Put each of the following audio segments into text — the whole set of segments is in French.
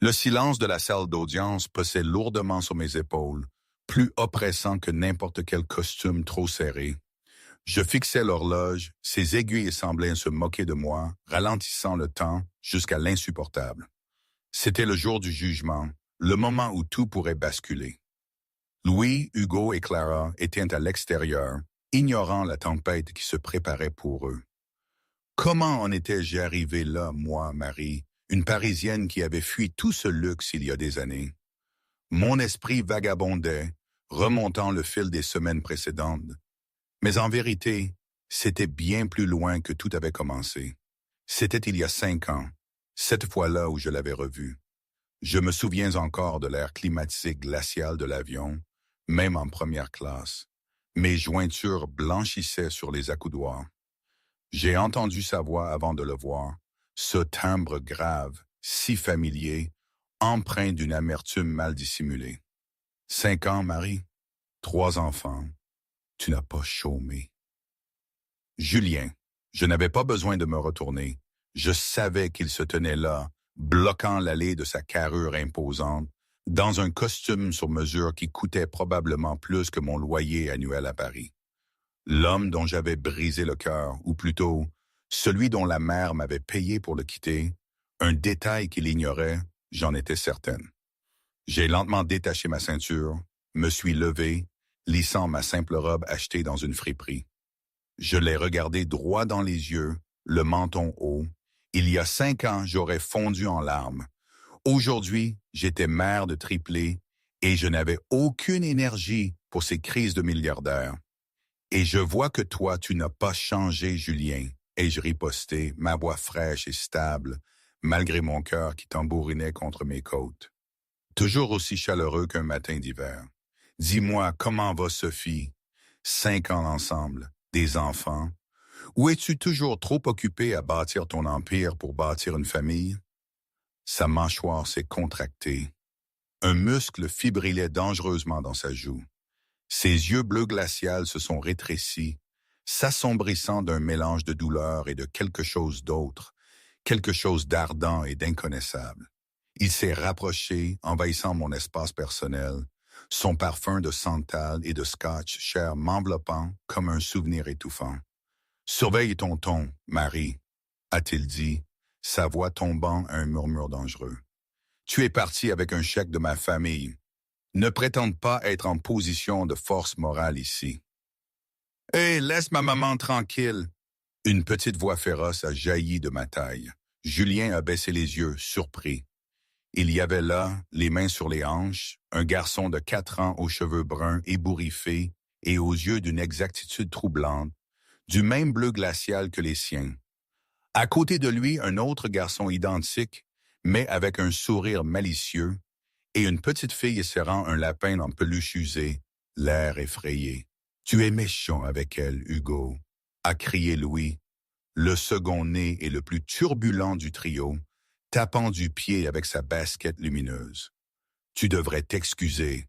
Le silence de la salle d'audience pesait lourdement sur mes épaules, plus oppressant que n'importe quel costume trop serré. Je fixais l'horloge, ses aiguilles semblaient se moquer de moi, ralentissant le temps jusqu'à l'insupportable. C'était le jour du jugement, le moment où tout pourrait basculer. Louis, Hugo et Clara étaient à l'extérieur, ignorant la tempête qui se préparait pour eux. Comment en étais-je arrivé là, moi, Marie, une Parisienne qui avait fui tout ce luxe il y a des années? Mon esprit vagabondait, remontant le fil des semaines précédentes. Mais en vérité, c'était bien plus loin que tout avait commencé. C'était il y a 5 ans, cette fois-là où je l'avais revu. Je me souviens encore de l'air climatisé glacial de l'avion, même en première classe. Mes jointures blanchissaient sur les accoudoirs. J'ai entendu sa voix avant de le voir, ce timbre grave, si familier, empreint d'une amertume mal dissimulée. 5 ans, Marie, 3 enfants, tu n'as pas chômé. Julien, je n'avais pas besoin de me retourner. Je savais qu'il se tenait là, bloquant l'allée de sa carrure imposante, dans un costume sur mesure qui coûtait probablement plus que mon loyer annuel à Paris. L'homme dont j'avais brisé le cœur, ou plutôt, celui dont la mère m'avait payé pour le quitter, un détail qu'il ignorait, j'en étais certaine. J'ai lentement détaché ma ceinture, me suis levé, lissant ma simple robe achetée dans une friperie. Je l'ai regardé droit dans les yeux, le menton haut. Il y a 5 ans, j'aurais fondu en larmes. Aujourd'hui, j'étais mère de triplés et je n'avais aucune énergie pour ces crises de milliardaires. Et je vois que toi, tu n'as pas changé, Julien, ai-je riposté, ma voix fraîche et stable, malgré mon cœur qui tambourinait contre mes côtes. Toujours aussi chaleureux qu'un matin d'hiver. Dis-moi, comment va Sophie? 5 ans ensemble, des enfants. Ou es-tu toujours trop occupé à bâtir ton empire pour bâtir une famille? Sa mâchoire s'est contractée. Un muscle fibrilait dangereusement dans sa joue. Ses yeux bleus glacial se sont rétrécis, s'assombrissant d'un mélange de douleur et de quelque chose d'autre, quelque chose d'ardent et d'inconnaissable. Il s'est rapproché, envahissant mon espace personnel, son parfum de santal et de scotch cher m'enveloppant comme un souvenir étouffant. « Surveille ton ton, Marie », a-t-il dit, sa voix tombant à un murmure dangereux. « Tu es parti avec un chèque de ma famille. Ne prétende pas être en position de force morale ici. »« Hé, laisse ma maman tranquille !» Une petite voix féroce a jailli de ma taille. Julien a baissé les yeux, surpris. Il y avait là, les mains sur les hanches, un garçon de 4 ans aux cheveux bruns ébouriffés et aux yeux d'une exactitude troublante, du même bleu glacial que les siens. À côté de lui, un autre garçon identique, mais avec un sourire malicieux, et une petite fille serrant un lapin en peluche usée, l'air effrayé. « Tu es méchant avec elle, Hugo », a crié Louis, le second né et le plus turbulent du trio, tapant du pied avec sa basket lumineuse. « Tu devrais t'excuser. »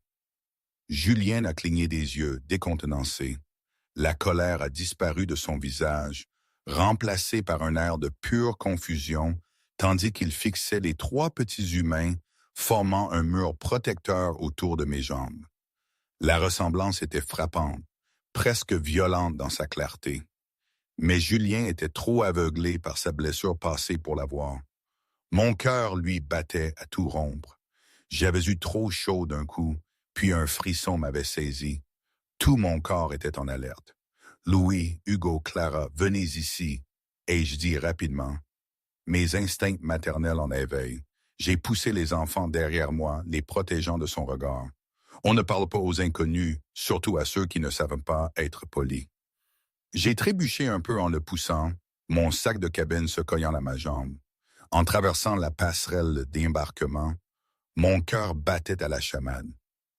Julien a cligné des yeux, décontenancé. La colère a disparu de son visage, remplacé par un air de pure confusion, tandis qu'il fixait les 3 petits humains formant un mur protecteur autour de mes jambes. La ressemblance était frappante, presque violente dans sa clarté. Mais Julien était trop aveuglé par sa blessure passée pour la voir. Mon cœur, lui, battait à tout rompre. J'avais eu trop chaud d'un coup, puis un frisson m'avait saisi. Tout mon corps était en alerte. « Louis, Hugo, Clara, venez ici », ai-je dit rapidement. Mes instincts maternels en éveil. J'ai poussé les enfants derrière moi, les protégeant de son regard. On ne parle pas aux inconnus, surtout à ceux qui ne savent pas être polis. J'ai trébuché un peu en le poussant, mon sac de cabine se coglant à ma jambe. En traversant la passerelle d'embarquement, mon cœur battait à la chamade.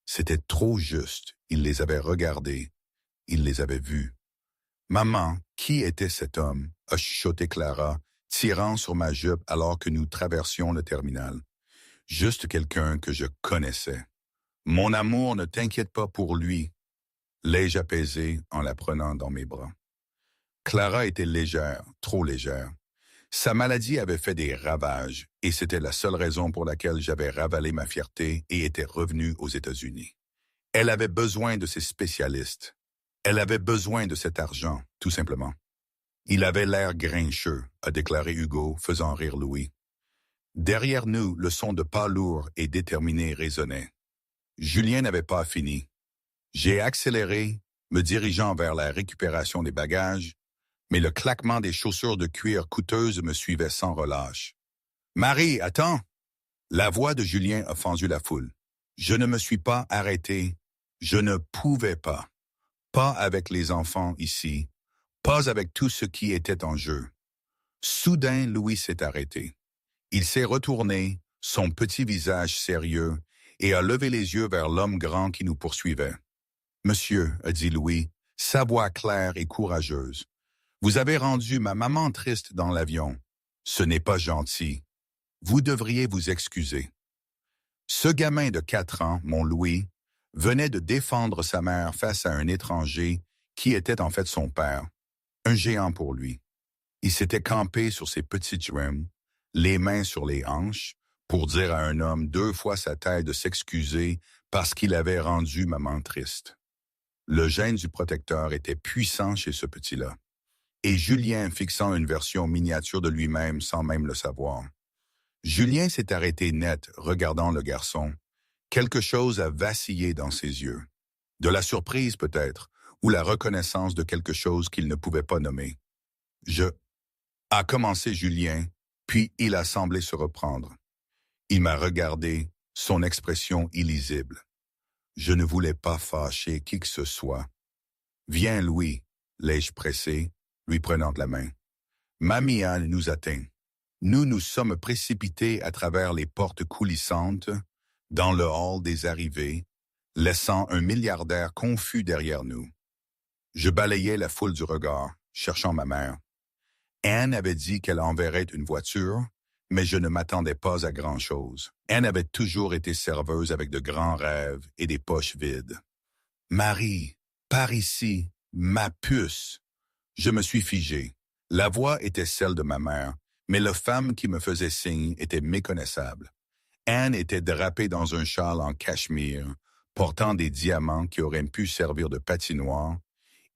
C'était trop juste, il les avait regardés, il les avait vus. « Maman, qui était cet homme ?» a chuchoté Clara, tirant sur ma jupe alors que nous traversions le terminal. « Juste quelqu'un que je connaissais. Mon amour, ne t'inquiète pas pour lui. » L'ai-je apaisé en la prenant dans mes bras. Clara était légère, trop légère. Sa maladie avait fait des ravages et c'était la seule raison pour laquelle j'avais ravalé ma fierté et était revenu aux États-Unis. Elle avait besoin de ses spécialistes. Elle avait besoin de cet argent, tout simplement. Il avait l'air grincheux, a déclaré Hugo, faisant rire Louis. Derrière nous, le son de pas lourds et déterminés résonnait. Julien n'avait pas fini. J'ai accéléré, me dirigeant vers la récupération des bagages, mais le claquement des chaussures de cuir coûteuses me suivait sans relâche. « Marie, attends !» La voix de Julien a fendu la foule. Je ne me suis pas arrêté. Je ne pouvais pas. Pas avec les enfants ici. Pas avec tout ce qui était en jeu. Soudain, Louis s'est arrêté. Il s'est retourné, son petit visage sérieux, et a levé les yeux vers l'homme grand qui nous poursuivait. « Monsieur, a dit Louis, sa voix claire et courageuse, vous avez rendu ma maman triste dans l'avion. Ce n'est pas gentil. Vous devriez vous excuser. » Ce gamin de 4 ans, mon Louis, venait de défendre sa mère face à un étranger qui était en fait son père, un géant pour lui. Il s'était campé sur ses petites jambes, les mains sur les hanches, pour dire à un homme 2 fois sa taille de s'excuser parce qu'il avait rendu maman triste. Le gène du protecteur était puissant chez ce petit-là. Et Julien fixant une version miniature de lui-même sans même le savoir. Julien s'est arrêté net, regardant le garçon. Quelque chose a vacillé dans ses yeux. De la surprise peut-être, ou la reconnaissance de quelque chose qu'il ne pouvait pas nommer. A commencé Julien, puis il a semblé se reprendre. Il m'a regardé, son expression illisible. Je ne voulais pas fâcher qui que ce soit. Viens, Louis, l'ai-je pressé, lui prenant la main. Mamie Anne nous atteint. Nous nous sommes précipités à travers les portes coulissantes, dans le hall des arrivées, laissant un milliardaire confus derrière nous. Je balayais la foule du regard, cherchant ma mère. Anne avait dit qu'elle enverrait une voiture, mais je ne m'attendais pas à grand-chose. Anne avait toujours été serveuse avec de grands rêves et des poches vides. « Marie, par ici, ma puce !» Je me suis figé. La voix était celle de ma mère, mais la femme qui me faisait signe était méconnaissable. Anne était drapée dans un châle en cachemire, portant des diamants qui auraient pu servir de patinoire,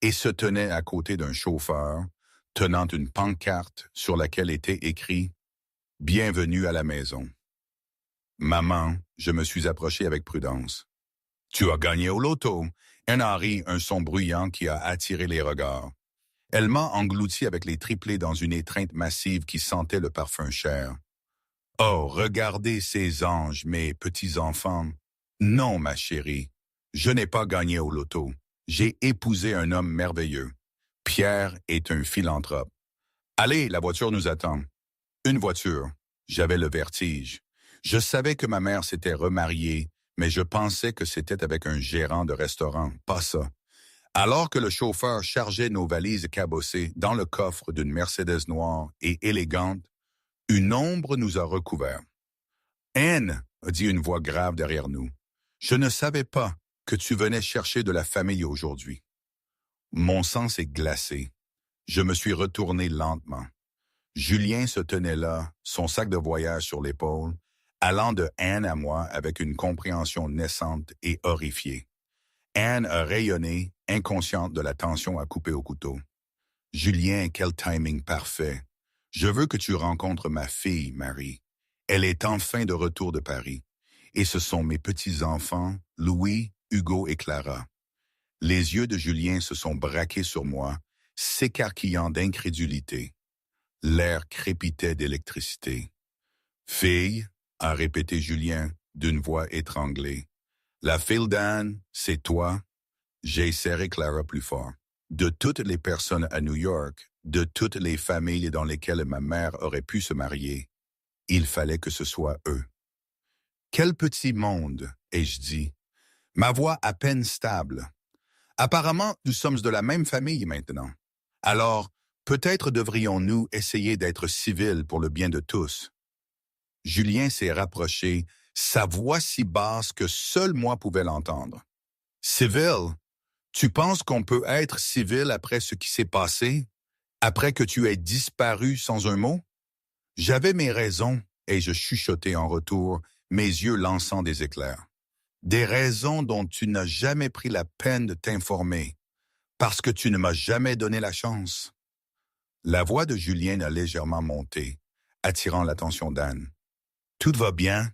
et se tenait à côté d'un chauffeur, tenant une pancarte sur laquelle était écrit « Bienvenue à la maison ». Maman, je me suis approché avec prudence. « Tu as gagné au loto ». Anne a ri, un son bruyant qui a attiré les regards. Elle m'a englouti avec les triplés dans une étreinte massive qui sentait le parfum cher. « Oh, regardez ces anges, mes petits-enfants. » « Non, ma chérie, je n'ai pas gagné au loto. J'ai épousé un homme merveilleux. Pierre est un philanthrope. Allez, la voiture nous attend. » Une voiture. J'avais le vertige. Je savais que ma mère s'était remariée, mais je pensais que c'était avec un gérant de restaurant, pas ça. Alors que le chauffeur chargeait nos valises cabossées dans le coffre d'une Mercedes noire et élégante, une ombre nous a recouverts. « Anne !» a dit une voix grave derrière nous. « Je ne savais pas que tu venais chercher de la famille aujourd'hui. » Mon sang s'est glacé. Je me suis retourné lentement. Julien se tenait là, son sac de voyage sur l'épaule, allant de Anne à moi avec une compréhension naissante et horrifiée. Anne a rayonné, inconsciente de la tension à couper au couteau. « Julien, quel timing parfait. Je veux que tu rencontres ma fille, Marie. Elle est enfin de retour de Paris. Et ce sont mes petits-enfants, Louis, Hugo et Clara. » Les yeux de Julien se sont braqués sur moi, s'écarquillant d'incrédulité. L'air crépitait d'électricité. « Fille, » a répété Julien d'une voix étranglée. « La fille d'Anne, c'est toi. » J'ai serré Clara plus fort. De toutes les personnes à New York, de toutes les familles dans lesquelles ma mère aurait pu se marier, il fallait que ce soit eux. « Quel petit monde !» ai-je dit. Ma voix à peine stable. Apparemment, nous sommes de la même famille maintenant. Alors, peut-être devrions-nous essayer d'être civils pour le bien de tous. Julien s'est rapproché, sa voix si basse que seul moi pouvais l'entendre. « Civil? Tu penses qu'on peut être civil après ce qui s'est passé? Après que tu aies disparu sans un mot? » J'avais mes raisons et je chuchotai en retour, mes yeux lançant des éclairs. Des raisons dont tu n'as jamais pris la peine de t'informer, parce que tu ne m'as jamais donné la chance. La voix de Julien a légèrement monté, attirant l'attention d'Anne. « Tout va bien? »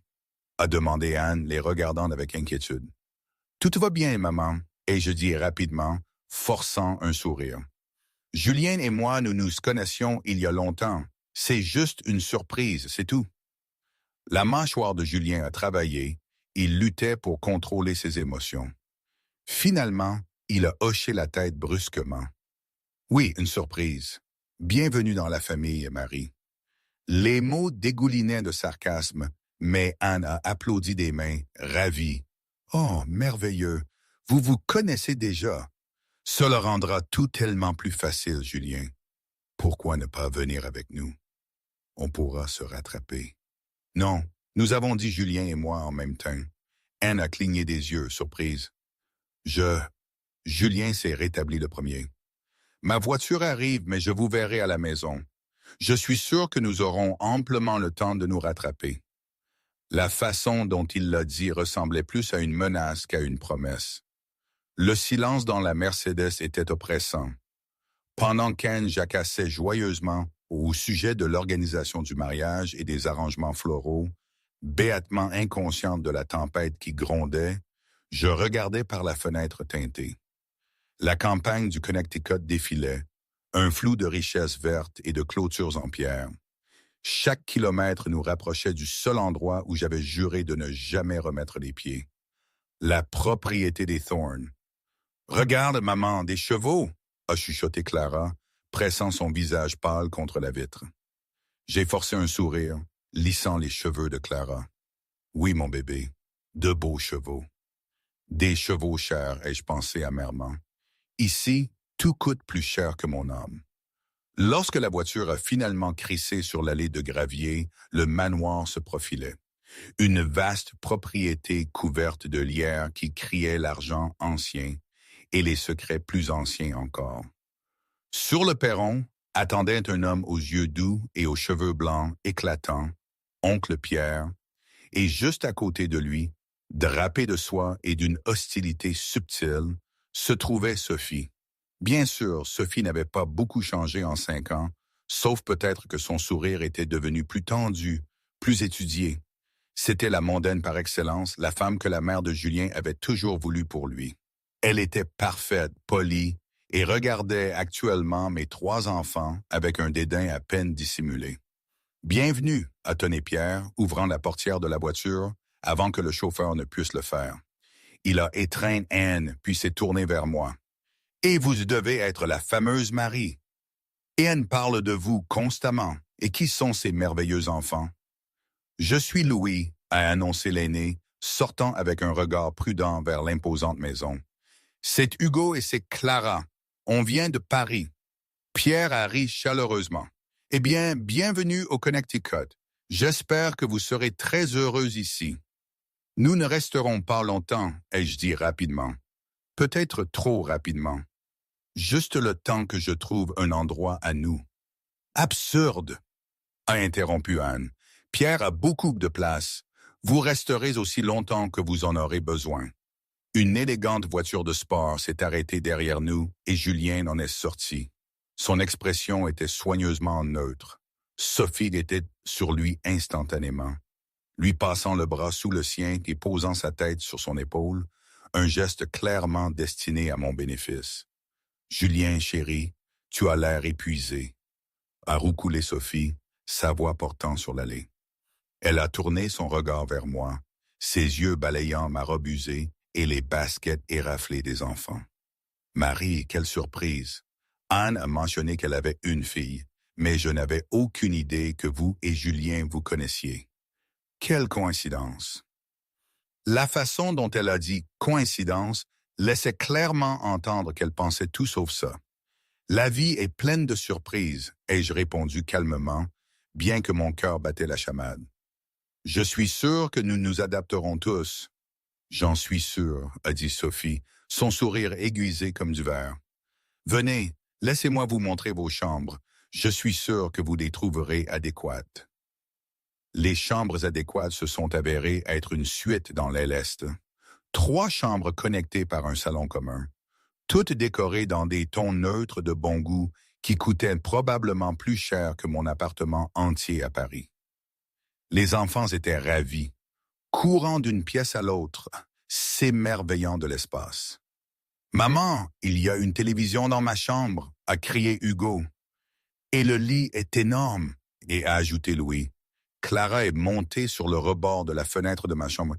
a demandé Anne, les regardant avec inquiétude. « Tout va bien, maman, » et je dis rapidement, forçant un sourire. « Julien et moi, nous nous connaissions il y a longtemps. C'est juste une surprise, c'est tout. » La mâchoire de Julien a travaillé, il luttait pour contrôler ses émotions. Finalement, il a hoché la tête brusquement. « Oui, une surprise. Bienvenue dans la famille, Marie. » Les mots dégoulinaient de sarcasme, mais Anne a applaudi des mains, ravie. « Oh, merveilleux! Vous vous connaissez déjà. Cela rendra tout tellement plus facile, Julien. Pourquoi ne pas venir avec nous? On pourra se rattraper. » Non, nous avons dit Julien et moi en même temps. Anne a cligné des yeux, surprise. Julien s'est rétabli le premier. Ma voiture arrive, mais je vous verrai à la maison. Je suis sûr que nous aurons amplement le temps de nous rattraper. La façon dont il l'a dit ressemblait plus à une menace qu'à une promesse. Le silence dans la Mercedes était oppressant. Pendant qu'Anne jacassait joyeusement au sujet de l'organisation du mariage et des arrangements floraux, béatement inconsciente de la tempête qui grondait, je regardais par la fenêtre teintée. La campagne du Connecticut défilait, un flou de richesses vertes et de clôtures en pierre. Chaque kilomètre nous rapprochait du seul endroit où j'avais juré de ne jamais remettre les pieds. La propriété des Thorne. « Regarde, maman, des chevaux !» a chuchoté Clara, pressant son visage pâle contre la vitre. J'ai forcé un sourire, lissant les cheveux de Clara. « Oui, mon bébé, de beaux chevaux. »« Des chevaux chers, ai-je pensé amèrement. Ici, tout coûte plus cher que mon âme. » Lorsque la voiture a finalement crissé sur l'allée de gravier, le manoir se profilait. Une vaste propriété couverte de lierre qui criait l'argent ancien et les secrets plus anciens encore. Sur le perron, attendait un homme aux yeux doux et aux cheveux blancs éclatants, oncle Pierre, et juste à côté de lui, drapé de soie et d'une hostilité subtile, se trouvait Sophie. Bien sûr, Sophie n'avait pas beaucoup changé en 5 ans, sauf peut-être que son sourire était devenu plus tendu, plus étudié. C'était la mondaine par excellence, la femme que la mère de Julien avait toujours voulu pour lui. Elle était parfaite, polie, et regardait actuellement mes 3 enfants avec un dédain à peine dissimulé. « Bienvenue » a tonné Pierre, ouvrant la portière de la voiture avant que le chauffeur ne puisse le faire. Il a étreint Anne, puis s'est tourné vers moi. « Et vous devez être la fameuse Marie. Et Anne parle de vous constamment. Et qui sont ces merveilleux enfants? »« Je suis Louis » a annoncé l'aîné, sortant avec un regard prudent vers l'imposante maison. « C'est Hugo et c'est Clara. On vient de Paris. » Pierre a ri chaleureusement. « Eh bien, bienvenue au Connecticut. J'espère que vous serez très heureux ici. »« Nous ne resterons pas longtemps, » ai-je dit rapidement. Peut-être trop rapidement. Juste le temps que je trouve un endroit à nous. « Absurde !» a interrompu Anne. « Pierre a beaucoup de place. Vous resterez aussi longtemps que vous en aurez besoin. » Une élégante voiture de sport s'est arrêtée derrière nous et Julien en est sorti. Son expression était soigneusement neutre. Sophie était sur lui instantanément. Lui passant le bras sous le sien et posant sa tête sur son épaule, un geste clairement destiné à mon bénéfice. « Julien, chéri, tu as l'air épuisé. » a roucoulé Sophie, sa voix portant sur l'allée. Elle a tourné son regard vers moi, ses yeux balayant ma robe usée et les baskets éraflées des enfants. « Marie, quelle surprise! Anne a mentionné qu'elle avait une fille, mais je n'avais aucune idée que vous et Julien vous connaissiez. Quelle coïncidence! » La façon dont elle a dit « coïncidence » laissait clairement entendre qu'elle pensait tout sauf ça. « La vie est pleine de surprises », ai-je répondu calmement, bien que mon cœur battait la chamade. « Je suis sûr que nous nous adapterons tous. »« J'en suis sûr, » a dit Sophie, son sourire aiguisé comme du verre. « Venez, laissez-moi vous montrer vos chambres. Je suis sûr que vous les trouverez adéquates. » Les chambres adéquates se sont avérées être une suite dans l'aile est. 3 chambres connectées par un salon commun, toutes décorées dans des tons neutres de bon goût qui coûtaient probablement plus cher que mon appartement entier à Paris. Les enfants étaient ravis, courant d'une pièce à l'autre, s'émerveillant de l'espace. « Maman, il y a une télévision dans ma chambre !» a crié Hugo. « Et le lit est énorme !» et a ajouté Louis. Clara est montée sur le rebord de la fenêtre de ma chambre,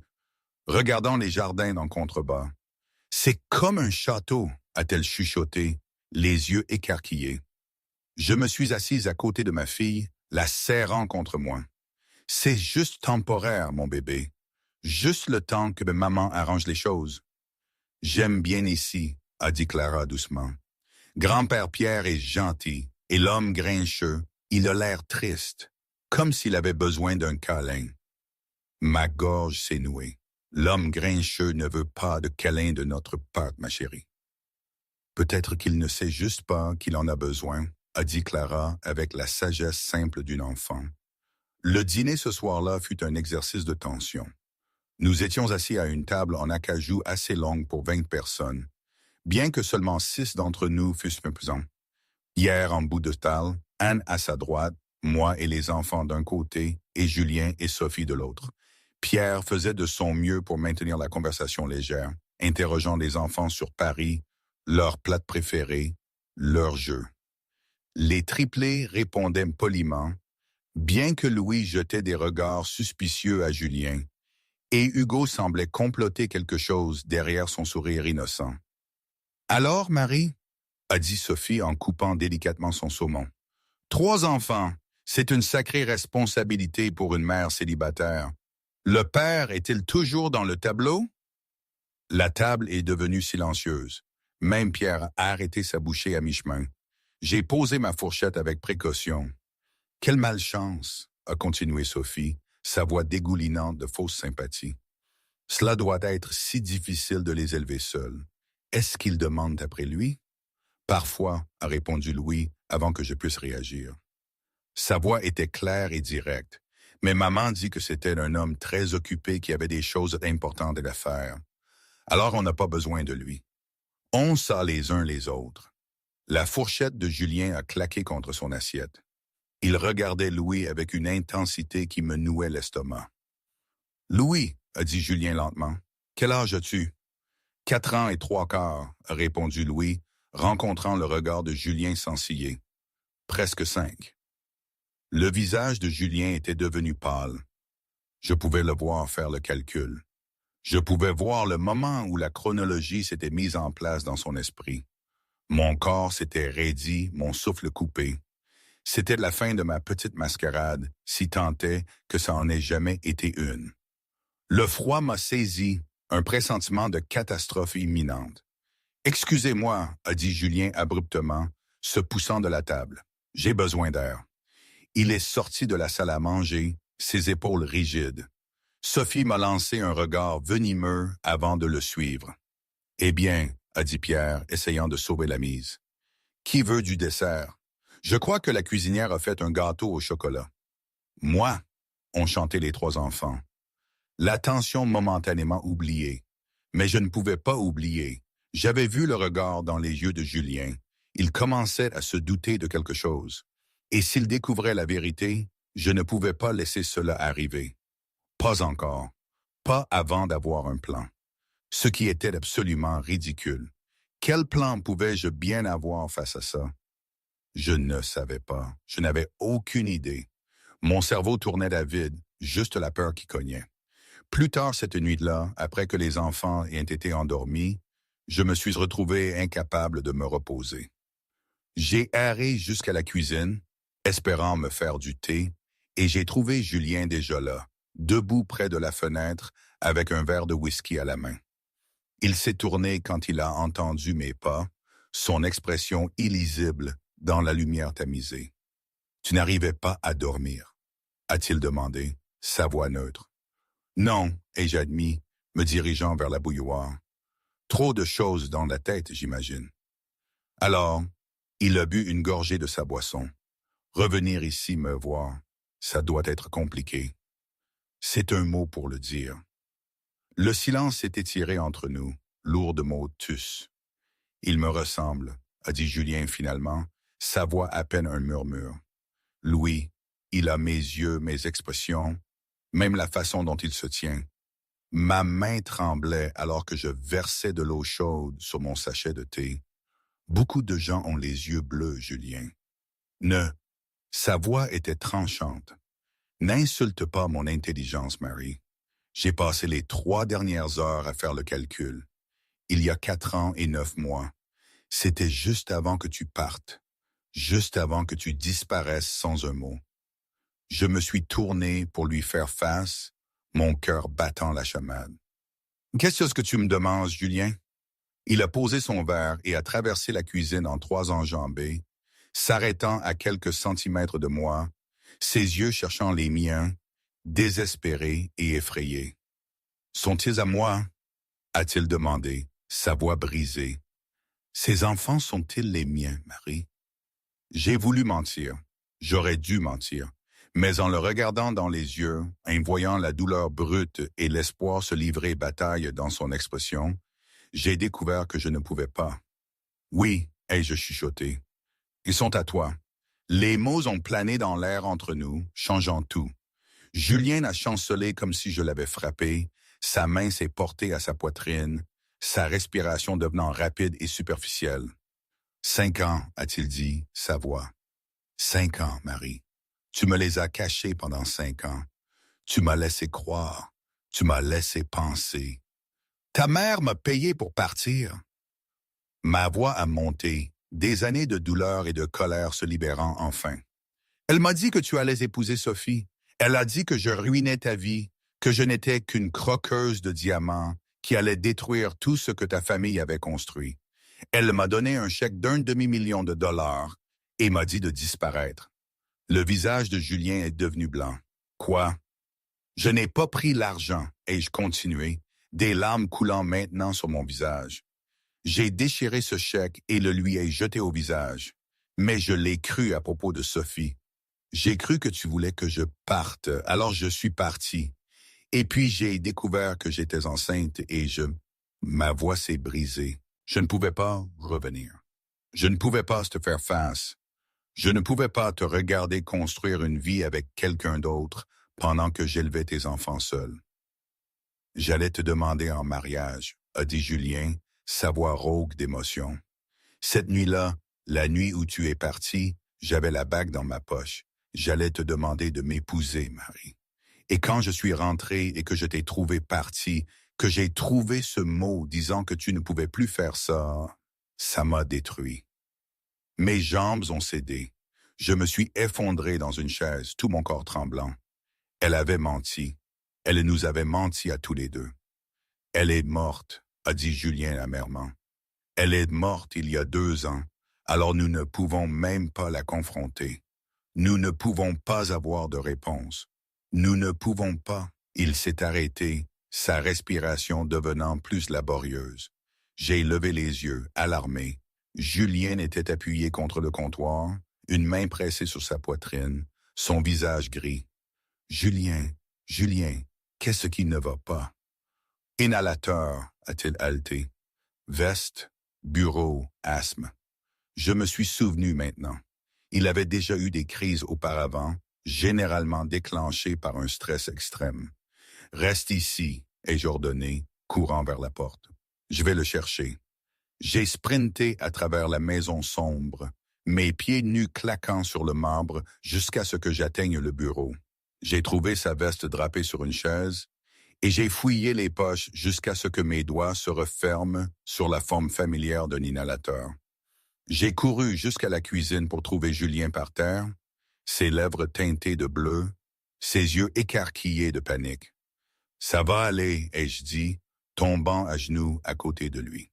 regardant les jardins en contrebas. « C'est comme un château !» a-t-elle chuchoté, les yeux écarquillés. Je me suis assise à côté de ma fille, la serrant contre moi. « C'est juste temporaire, mon bébé. Juste le temps que maman arrange les choses. »« J'aime bien ici, » a dit Clara doucement. « Grand-père Pierre est gentil, et l'homme grincheux, il a l'air triste, comme s'il avait besoin d'un câlin. » Ma gorge s'est nouée. L'homme grincheux ne veut pas de câlin de notre part, ma chérie. Peut-être qu'il ne sait juste pas qu'il en a besoin, a dit Clara avec la sagesse simple d'une enfant. Le dîner ce soir-là fut un exercice de tension. Nous étions assis à une table en acajou assez longue pour 20 personnes, bien que seulement 6 d'entre nous fussent présents. Hier, en bout de table, Anne à sa droite, moi et les enfants d'un côté, et Julien et Sophie de l'autre. Pierre faisait de son mieux pour maintenir la conversation légère, interrogeant les enfants sur Paris, leurs plats préférés, leurs jeux. Les triplés répondaient poliment, bien que Louis jetait des regards suspicieux à Julien, et Hugo semblait comploter quelque chose derrière son sourire innocent. « Alors, Marie ?» a dit Sophie en coupant délicatement son saumon. « 3 enfants, c'est une sacrée responsabilité pour une mère célibataire. Le père est-il toujours dans le tableau? » La table est devenue silencieuse. Même Pierre a arrêté sa bouchée à mi-chemin. J'ai posé ma fourchette avec précaution. « Quelle malchance !» a continué Sophie, sa voix dégoulinante de fausse sympathie. « Cela doit être si difficile de les élever seuls. Est-ce qu'ils demandent après lui? » « Parfois, » a répondu Louis avant que je puisse réagir. Sa voix était claire et directe, mais maman dit que c'était un homme très occupé qui avait des choses importantes à faire. Alors on n'a pas besoin de lui. On sait les uns les autres. La fourchette de Julien a claqué contre son assiette. Il regardait Louis avec une intensité qui me nouait l'estomac. « Louis, » a dit Julien lentement, « quel âge as-tu? »« 4 ans et 3 quarts, » a répondu Louis, rencontrant le regard de Julien sans ciller. « Presque 5. » Le visage de Julien était devenu pâle. Je pouvais le voir faire le calcul. Je pouvais voir le moment où la chronologie s'était mise en place dans son esprit. Mon corps s'était raidi, mon souffle coupé. C'était la fin de ma petite mascarade, si tant est que ça en ait jamais été une. Le froid m'a saisi, un pressentiment de catastrophe imminente. « Excusez-moi, » a dit Julien abruptement, se poussant de la table. « J'ai besoin d'air. » Il est sorti de la salle à manger, ses épaules rigides. Sophie m'a lancé un regard venimeux avant de le suivre. « Eh bien, » a dit Pierre, essayant de sauver la mise. « Qui veut du dessert? Je crois que la cuisinière a fait un gâteau au chocolat. »« Moi !» ont chanté les 3 enfants. L'attention momentanément oubliée. Mais je ne pouvais pas oublier. J'avais vu le regard dans les yeux de Julien. Il commençait à se douter de quelque chose. Et s'il découvrait la vérité, je ne pouvais pas laisser cela arriver. Pas encore. Pas avant d'avoir un plan. Ce qui était absolument ridicule. Quel plan pouvais-je bien avoir face à ça? Je ne savais pas. Je n'avais aucune idée. Mon cerveau tournait à vide, juste la peur qui cognait. Plus tard cette nuit-là, après que les enfants aient été endormis, je me suis retrouvé incapable de me reposer. J'ai erré jusqu'à la cuisine, espérant me faire du thé, et j'ai trouvé Julien déjà là, debout près de la fenêtre, avec un verre de whisky à la main. Il s'est tourné quand il a entendu mes pas, son expression illisible dans la lumière tamisée. « Tu n'arrivais pas à dormir ?» a-t-il demandé, sa voix neutre. « Non, » ai-je admis, me dirigeant vers la bouilloire. « Trop de choses dans la tête, j'imagine. » Alors, il a bu une gorgée de sa boisson. Revenir ici me voir, ça doit être compliqué. C'est un mot pour le dire. Le silence s'est étiré entre nous, lourd de mots tus. Il me ressemble, a dit Julien finalement, sa voix à peine un murmure. Louis, il a mes yeux, mes expressions, même la façon dont il se tient. Ma main tremblait alors que je versais de l'eau chaude sur mon sachet de thé. Beaucoup de gens ont les yeux bleus, Julien. Sa voix était tranchante. N'insulte pas mon intelligence, Marie. J'ai passé les 3 dernières heures à faire le calcul. Il y a 4 ans et 9 mois. C'était juste avant que tu partes, juste avant que tu disparaisses sans un mot. Je me suis tourné pour lui faire face, mon cœur battant la chamade. Qu'est-ce que tu me demandes, Julien? Il a posé son verre et a traversé la cuisine en 3 enjambées, s'arrêtant à quelques centimètres de moi, ses yeux cherchant les miens, désespérés et effrayés. Sont-ils à moi? A-t-il demandé, sa voix brisée. Ces enfants sont-ils les miens, Marie? J'ai voulu mentir. J'aurais dû mentir. Mais en le regardant dans les yeux, en voyant la douleur brute et l'espoir se livrer bataille dans son expression, j'ai découvert que je ne pouvais pas. Oui, ai-je chuchoté. Ils sont à toi. Les mots ont plané dans l'air entre nous, changeant tout. Julien a chancelé comme si je l'avais frappé, sa main s'est portée à sa poitrine, sa respiration devenant rapide et superficielle. 5 ans, a-t-il dit, sa voix. 5 ans, Marie. Tu me les as cachés pendant 5 ans. Tu m'as laissé croire. Tu m'as laissé penser. Ta mère m'a payé pour partir. Ma voix a monté, des années de douleur et de colère se libérant enfin. Elle m'a dit que tu allais épouser Sophie. Elle a dit que je ruinais ta vie, que je n'étais qu'une croqueuse de diamants qui allait détruire tout ce que ta famille avait construit. Elle m'a donné un chèque d'1 demi-million et m'a dit de disparaître. Le visage de Julien est devenu blanc. Quoi? Je n'ai pas pris l'argent, ai-je continué, des larmes coulant maintenant sur mon visage. J'ai déchiré ce chèque et le lui ai jeté au visage. Mais je l'ai cru à propos de Sophie. J'ai cru que tu voulais que je parte, alors je suis parti. Et puis j'ai découvert que j'étais enceinte et ma voix s'est brisée. Je ne pouvais pas revenir. Je ne pouvais pas te faire face. Je ne pouvais pas te regarder construire une vie avec quelqu'un d'autre pendant que j'élevais tes enfants seuls. J'allais te demander en mariage, a dit Julien, sa voix rauque d'émotion. Cette nuit-là, la nuit où tu es parti, j'avais la bague dans ma poche. J'allais te demander de m'épouser, Marie. Et quand je suis rentré et que je t'ai trouvé parti, que j'ai trouvé ce mot disant que tu ne pouvais plus faire ça, ça m'a détruit. Mes jambes ont cédé. Je me suis effondré dans une chaise, tout mon corps tremblant. Elle avait menti. Elle nous avait menti à tous les deux. Elle est morte, a dit Julien amèrement. Elle est morte il y a 2 ans, alors nous ne pouvons même pas la confronter. Nous ne pouvons pas avoir de réponse. Nous ne pouvons pas. Il s'est arrêté, sa respiration devenant plus laborieuse. J'ai levé les yeux, alarmé. Julien était appuyé contre le comptoir, une main pressée sur sa poitrine, son visage gris. Julien, qu'est-ce qui ne va pas? Inhalateur, a-t-il haleté. Veste, bureau, asthme. Je me suis souvenu maintenant. Il avait déjà eu des crises auparavant, généralement déclenchées par un stress extrême. Reste ici, ai-je ordonné, courant vers la porte. Je vais le chercher. J'ai sprinté à travers la maison sombre, mes pieds nus claquant sur le marbre jusqu'à ce que j'atteigne le bureau. J'ai trouvé sa veste drapée sur une chaise et j'ai fouillé les poches jusqu'à ce que mes doigts se referment sur la forme familière d'un inhalateur. J'ai couru jusqu'à la cuisine pour trouver Julien par terre, ses lèvres teintées de bleu, ses yeux écarquillés de panique. « Ça va aller », ai-je dit, tombant à genoux à côté de lui.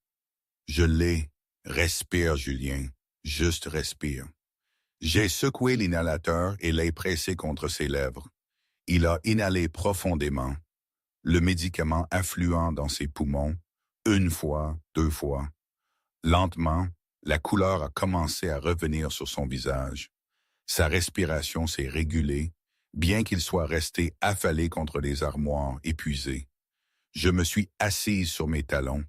Je l'ai. Respire, Julien. Juste respire. J'ai secoué l'inhalateur et l'ai pressé contre ses lèvres. Il a inhalé profondément, le médicament affluant dans ses poumons, 1 fois, 2 fois. Lentement, la couleur a commencé à revenir sur son visage. Sa respiration s'est régulée, bien qu'il soit resté affalé contre les armoires, épuisé. Je me suis assise sur mes talons,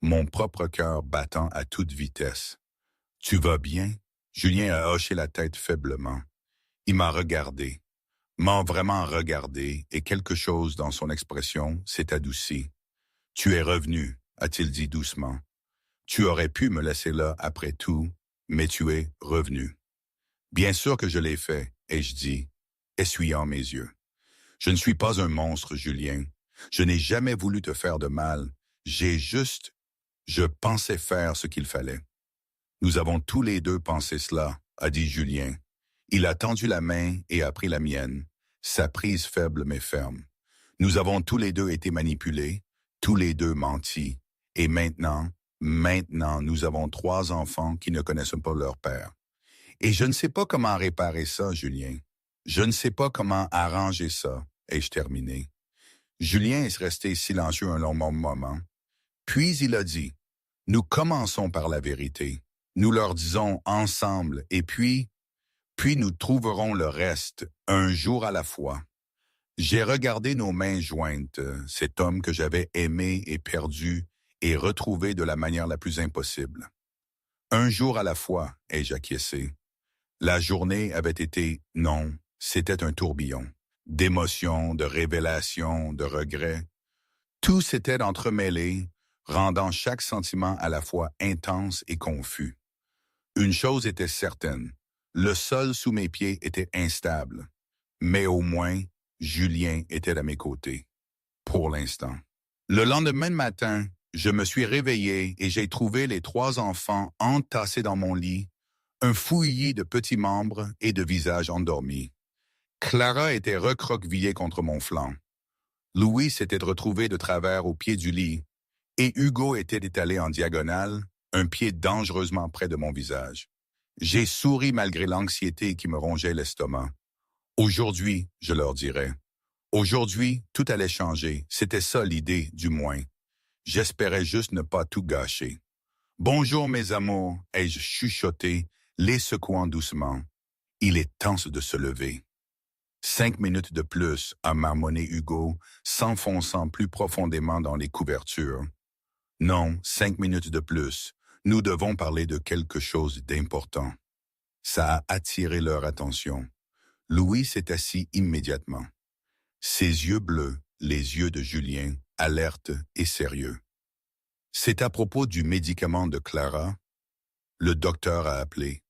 mon propre cœur battant à toute vitesse. « Tu vas bien? » Julien a hoché la tête faiblement. Il m'a regardé, m'a vraiment regardé, et quelque chose dans son expression s'est adouci. « Tu es revenu, a-t-il dit doucement. Tu aurais pu me laisser là après tout, mais tu es revenu. » Bien sûr que je l'ai fait, ai-je dit, essuyant mes yeux. Je ne suis pas un monstre, Julien. Je n'ai jamais voulu te faire de mal. Je pensais faire ce qu'il fallait. Nous avons tous les deux pensé cela, a dit Julien. Il a tendu la main et a pris la mienne, sa prise faible mais ferme. Nous avons tous les deux été manipulés, tous les deux menti. Et maintenant, nous avons 3 enfants qui ne connaissent pas leur père. Et je ne sais pas comment réparer ça, Julien. Je ne sais pas comment arranger ça, ai-je terminé. Julien est resté silencieux un long moment. Puis il a dit, « Nous commençons par la vérité. Nous leur disons ensemble, et puis nous trouverons le reste, un jour à la fois. » J'ai regardé nos mains jointes, cet homme que j'avais aimé et perdu et retrouvé de la manière la plus impossible. Un jour à la fois, ai-je acquiescé. La journée avait été, non, c'était un tourbillon, d'émotions, de révélations, de regrets. Tout s'était entremêlé, rendant chaque sentiment à la fois intense et confus. Une chose était certaine, le sol sous mes pieds était instable, mais au moins, Julien était à mes côtés, pour l'instant. Le lendemain matin, je me suis réveillé et j'ai trouvé les 3 enfants entassés dans mon lit, un fouillis de petits membres et de visages endormis. Clara était recroquevillée contre mon flanc. Louis s'était retrouvé de travers au pied du lit, et Hugo était étalé en diagonale, un pied dangereusement près de mon visage. J'ai souri malgré l'anxiété qui me rongeait l'estomac. Aujourd'hui, je leur dirais. Aujourd'hui, tout allait changer. C'était ça l'idée, du moins. J'espérais juste ne pas tout gâcher. « Bonjour, mes amours », ai-je chuchoté, les secouant doucement. Il est temps de se lever. 5 minutes de plus, a marmonné Hugo, s'enfonçant plus profondément dans les couvertures. Non, 5 minutes de plus. Nous devons parler de quelque chose d'important. Ça a attiré leur attention. Louis s'est assis immédiatement. Ses yeux bleus, les yeux de Julien, alertes et sérieux. C'est à propos du médicament de Clara. Le docteur a appelé.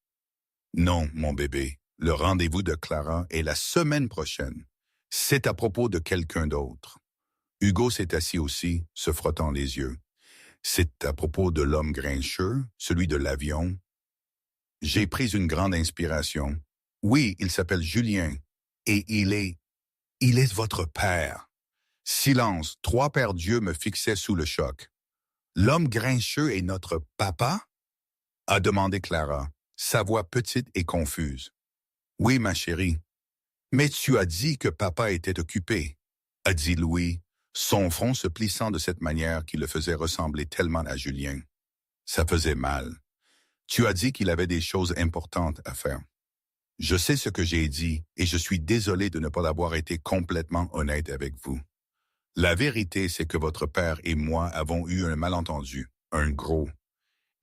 Non, mon bébé, le rendez-vous de Clara est la semaine prochaine. C'est à propos de quelqu'un d'autre. Hugo s'est assis aussi, se frottant les yeux. C'est à propos de l'homme grincheux, celui de l'avion. J'ai pris une grande inspiration. Oui, il s'appelle Julien, et il est votre père. Silence, 3 pères Dieu me fixaient sous le choc. L'homme grincheux est notre papa? A demandé Clara, sa voix petite et confuse. Oui, ma chérie. Mais tu as dit que papa était occupé, a dit Louis, son front se plissant de cette manière qui le faisait ressembler tellement à Julien. Ça faisait mal. Tu as dit qu'il avait des choses importantes à faire. Je sais ce que j'ai dit et je suis désolé de ne pas avoir été complètement honnête avec vous. La vérité, c'est que votre père et moi avons eu un malentendu, un gros.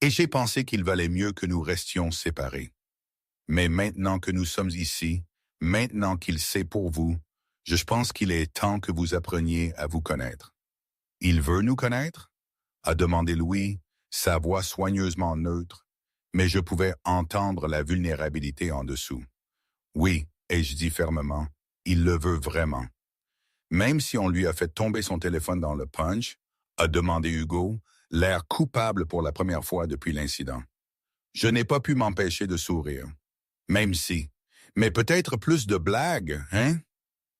Et j'ai pensé qu'il valait mieux que nous restions séparés. Mais maintenant que nous sommes ici, maintenant qu'il sait pour vous, je pense qu'il est temps que vous appreniez à vous connaître. Il veut nous connaître? A demandé Louis, sa voix soigneusement neutre, mais je pouvais entendre la vulnérabilité en dessous. Oui, ai-je dit fermement, il le veut vraiment. Même si on lui a fait tomber son téléphone dans le punch, a demandé Hugo, l'air coupable pour la première fois depuis l'incident. Je n'ai pas pu m'empêcher de sourire. Même si. Mais peut-être plus de blagues, hein?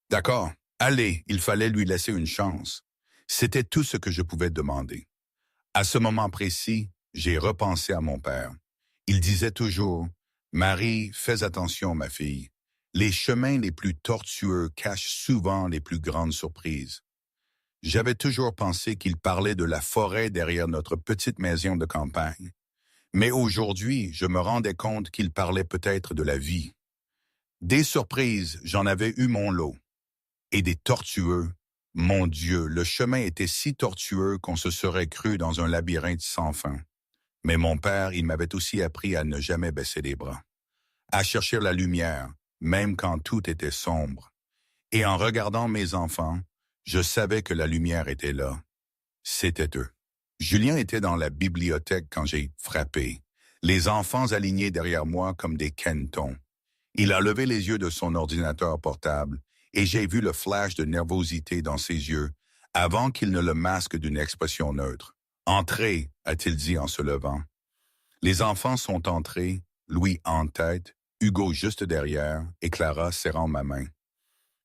D'accord, allez, il fallait lui laisser une chance. C'était tout ce que je pouvais demander. À ce moment précis, j'ai repensé à mon père. Il disait toujours, « Marie, fais attention, ma fille. Les chemins les plus tortueux cachent souvent les plus grandes surprises. » J'avais toujours pensé qu'il parlait de la forêt derrière notre petite maison de campagne. Mais aujourd'hui, je me rendais compte qu'il parlait peut-être de la vie. Des surprises, j'en avais eu mon lot. Et des tortueux. Mon Dieu, le chemin était si tortueux qu'on se serait cru dans un labyrinthe sans fin. Mais mon père, il m'avait aussi appris à ne jamais baisser les bras, à chercher la lumière, même quand tout était sombre. Et en regardant mes enfants, je savais que la lumière était là. C'était eux. Julien était dans la bibliothèque quand j'ai frappé, les enfants alignés derrière moi comme des canetons. Il a levé les yeux de son ordinateur portable et j'ai vu le flash de nervosité dans ses yeux avant qu'il ne le masque d'une expression neutre. « Entrez », a-t-il dit en se levant. Les enfants sont entrés, Louis en tête, Hugo juste derrière et Clara serrant ma main.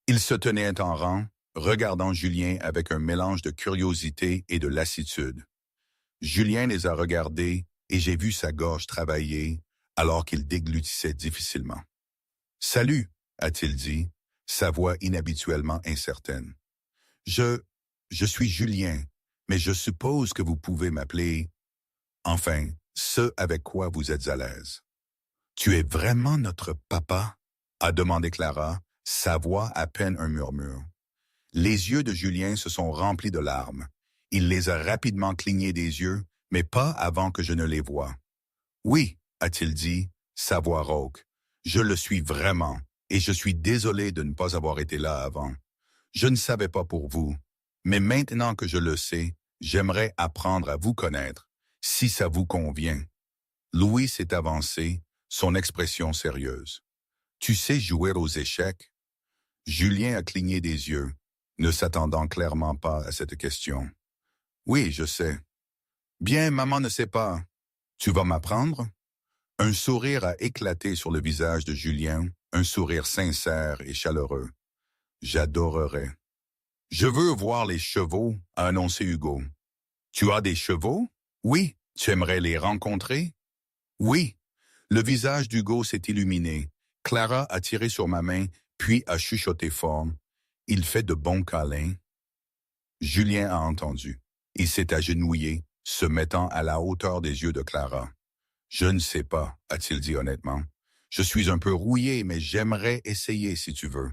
Ils se tenaient en rang, regardant Julien avec un mélange de curiosité et de lassitude. Julien les a regardés et j'ai vu sa gorge travailler alors qu'il déglutissait difficilement. « Salut », a-t-il dit, sa voix inhabituellement incertaine. « Je suis Julien, mais je suppose que vous pouvez m'appeler... Enfin, ce avec quoi vous êtes à l'aise. »« Tu es vraiment notre papa ?» a demandé Clara, sa voix à peine un murmure. Les yeux de Julien se sont remplis de larmes. Il les a rapidement clignés des yeux, mais pas avant que je ne les voie. « Oui, » a-t-il dit, sa voix rauque. « Je le suis vraiment, et je suis désolé de ne pas avoir été là avant. Je ne savais pas pour vous, mais maintenant que je le sais, j'aimerais apprendre à vous connaître, si ça vous convient. » Louis s'est avancé, son expression sérieuse. « Tu sais jouer aux échecs? » Julien a cligné des yeux, ne s'attendant clairement pas à cette question. « Oui, je sais. »« Bien, maman ne sait pas. Tu vas m'apprendre? » Un sourire a éclaté sur le visage de Julien, un sourire sincère et chaleureux. « J'adorerais. »« Je veux voir les chevaux, » a annoncé Hugo. « Tu as des chevaux? »« Oui. »« Tu aimerais les rencontrer? »« Oui. » Le visage d'Hugo s'est illuminé. Clara a tiré sur ma main, puis a chuchoté fort. « Il fait de bons câlins. » Julien a entendu. Il s'est agenouillé, se mettant à la hauteur des yeux de Clara. « Je ne sais pas, » a-t-il dit honnêtement. « Je suis un peu rouillé, mais j'aimerais essayer si tu veux. »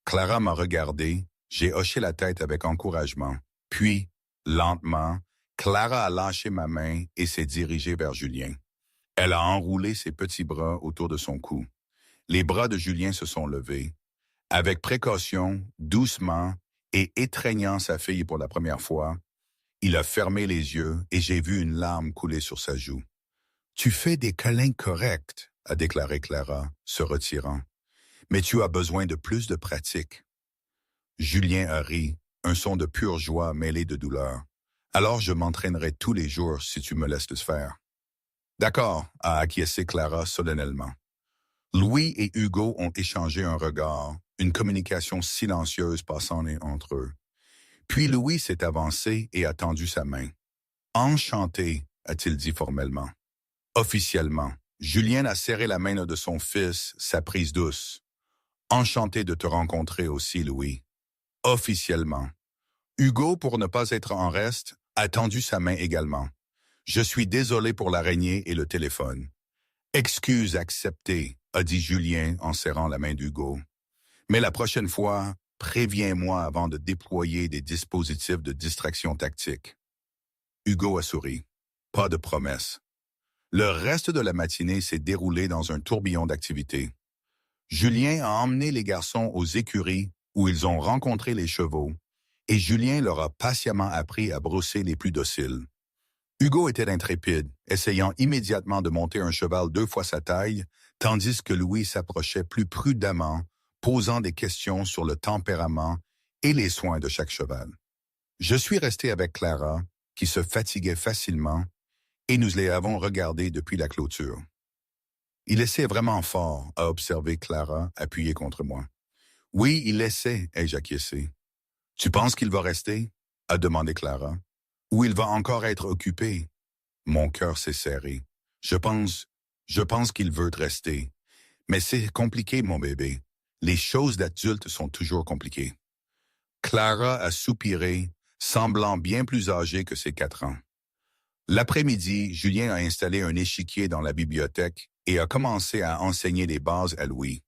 Clara m'a regardé, j'ai hoché la tête avec encouragement. Puis, lentement, Clara a lâché ma main et s'est dirigée vers Julien. Elle a enroulé ses petits bras autour de son cou. Les bras de Julien se sont levés. Avec précaution, doucement et étreignant sa fille pour la première fois, il a fermé les yeux et j'ai vu une larme couler sur sa joue. « Tu fais des câlins corrects, » a déclaré Clara, se retirant. « Mais tu as besoin de plus de pratique. » Julien a ri, un son de pure joie mêlé de douleur. « Alors je m'entraînerai tous les jours si tu me laisses le faire. »« D'accord, » a acquiescé Clara solennellement. Louis et Hugo ont échangé un regard, une communication silencieuse passant entre eux. Puis Louis s'est avancé et a tendu sa main. « Enchanté, » a-t-il dit formellement. Officiellement, Julien a serré la main de son fils, sa prise douce. « Enchanté de te rencontrer aussi, Louis. » Officiellement. Hugo, pour ne pas être en reste, a tendu sa main également. « Je suis désolé pour l'araignée et le téléphone. »« Excuse acceptée, » a dit Julien en serrant la main d'Hugo. « Mais la prochaine fois, préviens-moi avant de déployer des dispositifs de distraction tactique. » Hugo a souri. Pas de promesse. Le reste de la matinée s'est déroulé dans un tourbillon d'activités. Julien a emmené les garçons aux écuries où ils ont rencontré les chevaux, et Julien leur a patiemment appris à brosser les plus dociles. Hugo était intrépide, essayant immédiatement de monter un cheval 2 fois sa taille, tandis que Louis s'approchait plus prudemment, posant des questions sur le tempérament et les soins de chaque cheval. Je suis resté avec Clara, qui se fatiguait facilement, et nous les avons regardés depuis la clôture. « Il essaie vraiment fort, » a observé Clara, appuyée contre moi. « Oui, il essaie, » ai-je acquiescé. « Tu penses qu'il va rester ?» a demandé Clara. « Ou il va encore être occupé ?» Mon cœur s'est serré. Je pense qu'il veut rester. Mais c'est compliqué, mon bébé. Les choses d'adultes sont toujours compliquées. Clara a soupiré, semblant bien plus âgée que ses 4 ans. L'après-midi, Julien a installé un échiquier dans la bibliothèque et a commencé à enseigner les bases à Louis.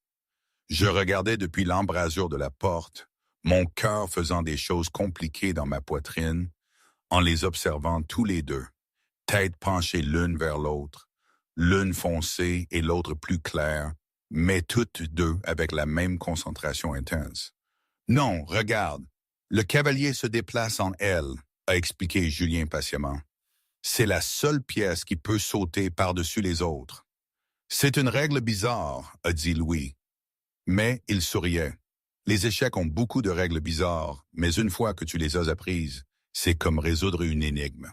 Je regardais depuis l'embrasure de la porte, mon cœur faisant des choses compliquées dans ma poitrine, en les observant tous les deux, tête penchée l'une vers l'autre, l'une foncée et l'autre plus claire, mais toutes deux avec la même concentration intense. Non, regarde, le cavalier se déplace en L, a expliqué Julien patiemment. C'est la seule pièce qui peut sauter par-dessus les autres. C'est une règle bizarre, a dit Louis. Mais il souriait. Les échecs ont beaucoup de règles bizarres, mais une fois que tu les as apprises, c'est comme résoudre une énigme.